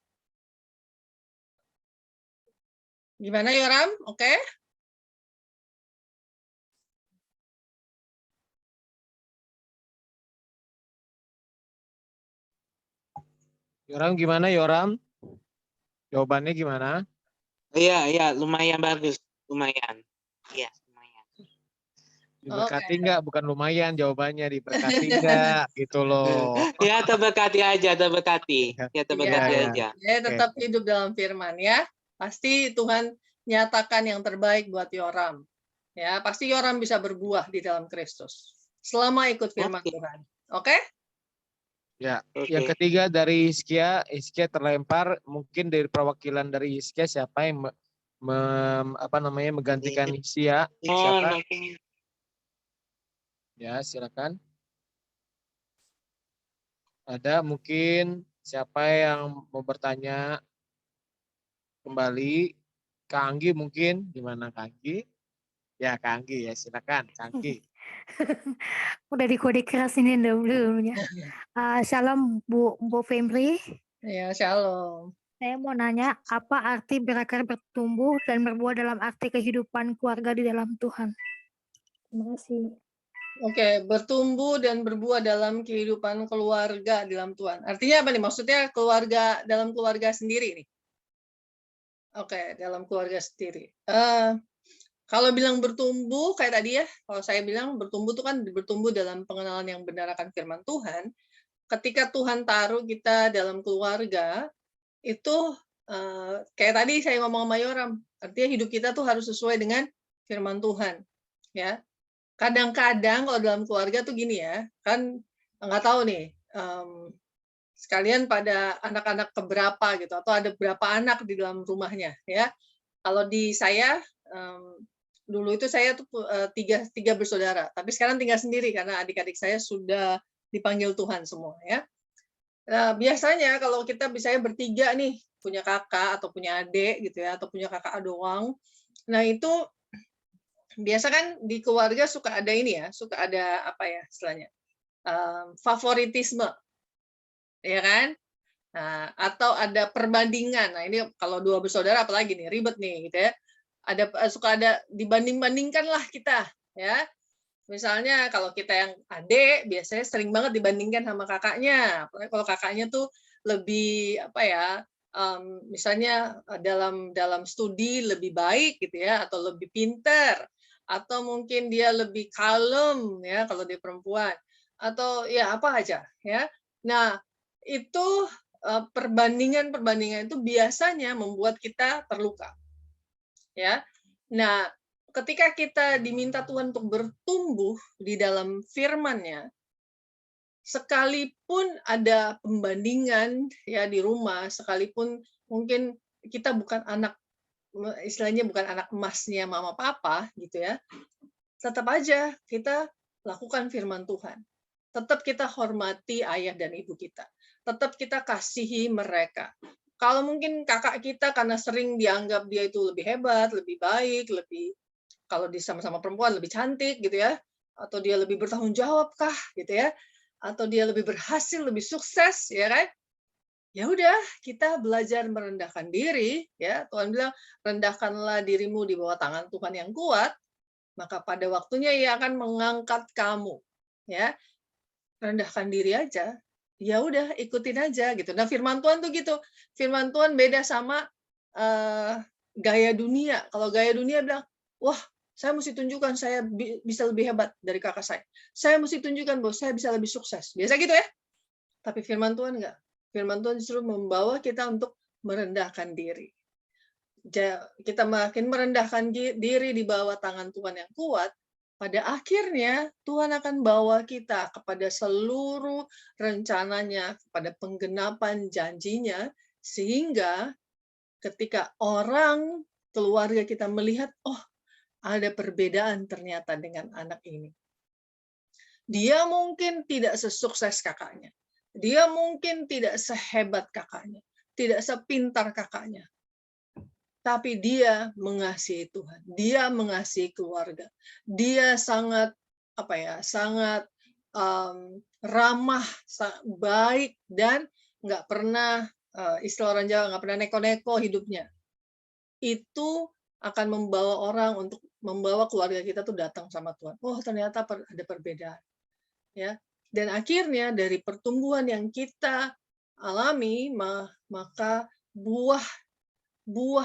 Gimana Yoram? Oke? Yoram gimana Yoram? Jawabannya gimana? Iya, lumayan bagus, lumayan. Iya, lumayan. Diberkati nggak? Bukan lumayan jawabannya, diberkati nggak? Gitu loh. Ya terberkati aja, terberkati. Ya terberkati aja. Ya, tetap hidup dalam firman ya. Pasti Tuhan nyatakan yang terbaik buat Yoram. Ya, pasti Yoram bisa berbuah di dalam Kristus selama ikut firman Tuhan. Oke? Ya, yang ketiga dari Hizkia terlempar, mungkin dari perwakilan dari Hizkia siapa yang menggantikan Hizkia? Siapa? Ya, silakan. Ada mungkin siapa yang mau bertanya kembali? Kak Anggi mungkin, gimana Kak Anggi? Ya Kak Anggi ya, silakan Kak Anggi. Udah dikode keras ini dulunya. Shalom Bu Fembri. Ya, shalom. Saya mau nanya, apa arti berakar, bertumbuh, dan berbuah dalam arti kehidupan keluarga di dalam Tuhan? Terima kasih. Oke, bertumbuh dan berbuah dalam kehidupan keluarga di dalam Tuhan. Artinya apa nih? Maksudnya keluarga dalam keluarga sendiri nih? Oke, dalam keluarga sendiri. Kalau bilang bertumbuh kayak tadi ya, kalau saya bilang bertumbuh itu kan bertumbuh dalam pengenalan yang benar akan firman Tuhan. Ketika Tuhan taruh kita dalam keluarga, itu kayak tadi saya ngomong sama Yoram, artinya hidup kita tuh harus sesuai dengan firman Tuhan. Ya, kadang-kadang kalau dalam keluarga tuh gini ya, kan nggak tahu nih, sekalian pada anak-anak keberapa gitu, atau ada berapa anak di dalam rumahnya ya. Kalau di saya, dulu itu saya tuh tiga bersaudara, tapi sekarang tinggal sendiri karena adik-adik saya sudah dipanggil Tuhan semua ya. Nah, biasanya kalau kita misalnya bertiga nih, punya kakak atau punya adik gitu ya, atau punya kakak doang, nah itu biasa kan di keluarga suka ada ini ya, suka ada apa ya istilahnya, favoritisme, ya kan? Nah, atau ada perbandingan. Nah, ini kalau dua bersaudara apalagi nih, ribet nih gitu ya. Suka ada dibanding-bandingkan lah kita, ya. Misalnya kalau kita yang adik, biasanya sering banget dibandingkan sama kakaknya. Apalagi kalau kakaknya tuh lebih apa ya, misalnya dalam studi lebih baik gitu ya, atau lebih pinter, atau mungkin dia lebih kalem ya kalau dia perempuan, atau ya apa aja ya. Nah, itu perbandingan-perbandingan itu biasanya membuat kita terluka. Ya. Nah, ketika kita diminta Tuhan untuk bertumbuh di dalam firman-Nya, sekalipun ada pembandingan ya di rumah, sekalipun mungkin kita bukan anak, istilahnya bukan anak emasnya mama papa gitu ya, tetap aja kita lakukan firman Tuhan. Tetap kita hormati ayah dan ibu kita. Tetap kita kasihi mereka. Kalau mungkin kakak kita karena sering dianggap dia itu lebih hebat, lebih baik, lebih kalau di sama-sama perempuan lebih cantik gitu ya, atau dia lebih bertanggung jawab kah gitu ya, atau dia lebih berhasil, lebih sukses ya kan? Ya udah, kita belajar merendahkan diri ya. Tuhan bilang, rendahkanlah dirimu di bawah tangan Tuhan yang kuat, maka pada waktunya Ia akan mengangkat kamu. Ya, rendahkan diri aja. Ya udah, ikutin aja gitu. Nah, firman Tuhan tuh gitu. Firman Tuhan beda sama gaya dunia. Kalau gaya dunia bilang, wah, saya mesti tunjukkan saya bisa lebih hebat dari kakak saya. Saya mesti tunjukkan bahwa saya bisa lebih sukses. Biasa gitu ya. Tapi firman Tuhan enggak. Firman Tuhan justru membawa kita untuk merendahkan diri. Kita makin merendahkan diri di bawah tangan Tuhan yang kuat, pada akhirnya Tuhan akan bawa kita kepada seluruh rencananya, kepada penggenapan janjinya, sehingga ketika orang keluarga kita melihat, oh ada perbedaan ternyata dengan anak ini. Dia mungkin tidak sesukses kakaknya. Dia mungkin tidak sehebat kakaknya. Tidak sepintar kakaknya. Tapi dia mengasihi Tuhan, dia mengasihi keluarga, dia sangat sangat ramah, baik dan nggak pernah istilah orang Jawa nggak pernah neko-neko hidupnya. Itu akan membawa orang untuk membawa keluarga kita tuh datang sama Tuhan. Oh ternyata ada perbedaan, ya. Dan akhirnya dari pertumbuhan yang kita alami, maka buah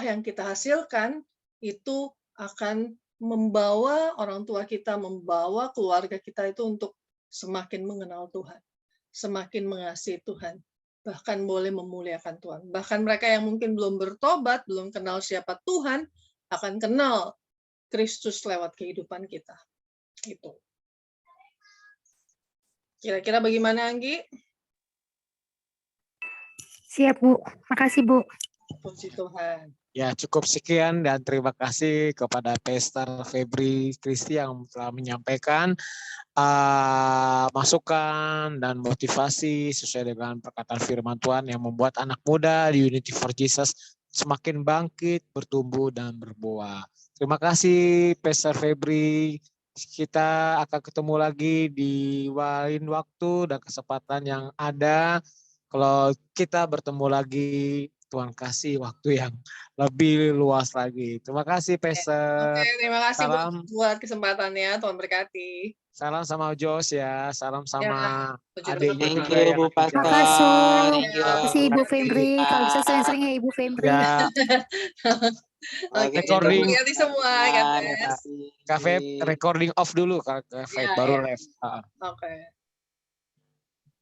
yang kita hasilkan itu akan membawa orang tua kita, membawa keluarga kita itu untuk semakin mengenal Tuhan, semakin mengasihi Tuhan, bahkan boleh memuliakan Tuhan. Bahkan mereka yang mungkin belum bertobat, belum kenal siapa Tuhan, akan kenal Kristus lewat kehidupan kita. Gitu. Kira-kira bagaimana, Anggi? Siap, Bu. Makasih, Bu. Puji Tuhan. Ya, cukup sekian dan terima kasih kepada Pastor Febri Kristi yang telah menyampaikan masukan dan motivasi sesuai dengan perkataan firman Tuhan yang membuat anak muda di Unity for Jesus semakin bangkit, bertumbuh, dan berbuah. Terima kasih Pastor Febri. Kita akan ketemu lagi di lain waktu dan kesempatan yang ada. Kalau kita bertemu lagi, Tuhan kasih waktu yang lebih luas lagi. Terima kasih, Pastor. Oke, terima kasih Salam. buat kesempatannya. Tuhan berkati. Salam sama Jos ya. Salam sama puji adiknya Tuhan. juga Thank you, yang Bu ketiga. Pastor. Makasih. Thank you. Makasih Ibu Febri. Kalau bisa sering-sering ya Ibu Febri. Ya. Oke, Recording. diberkati semua, God bless. Kak Feb, recording off dulu Kak Feb, Ya, baru ya. live. Oke.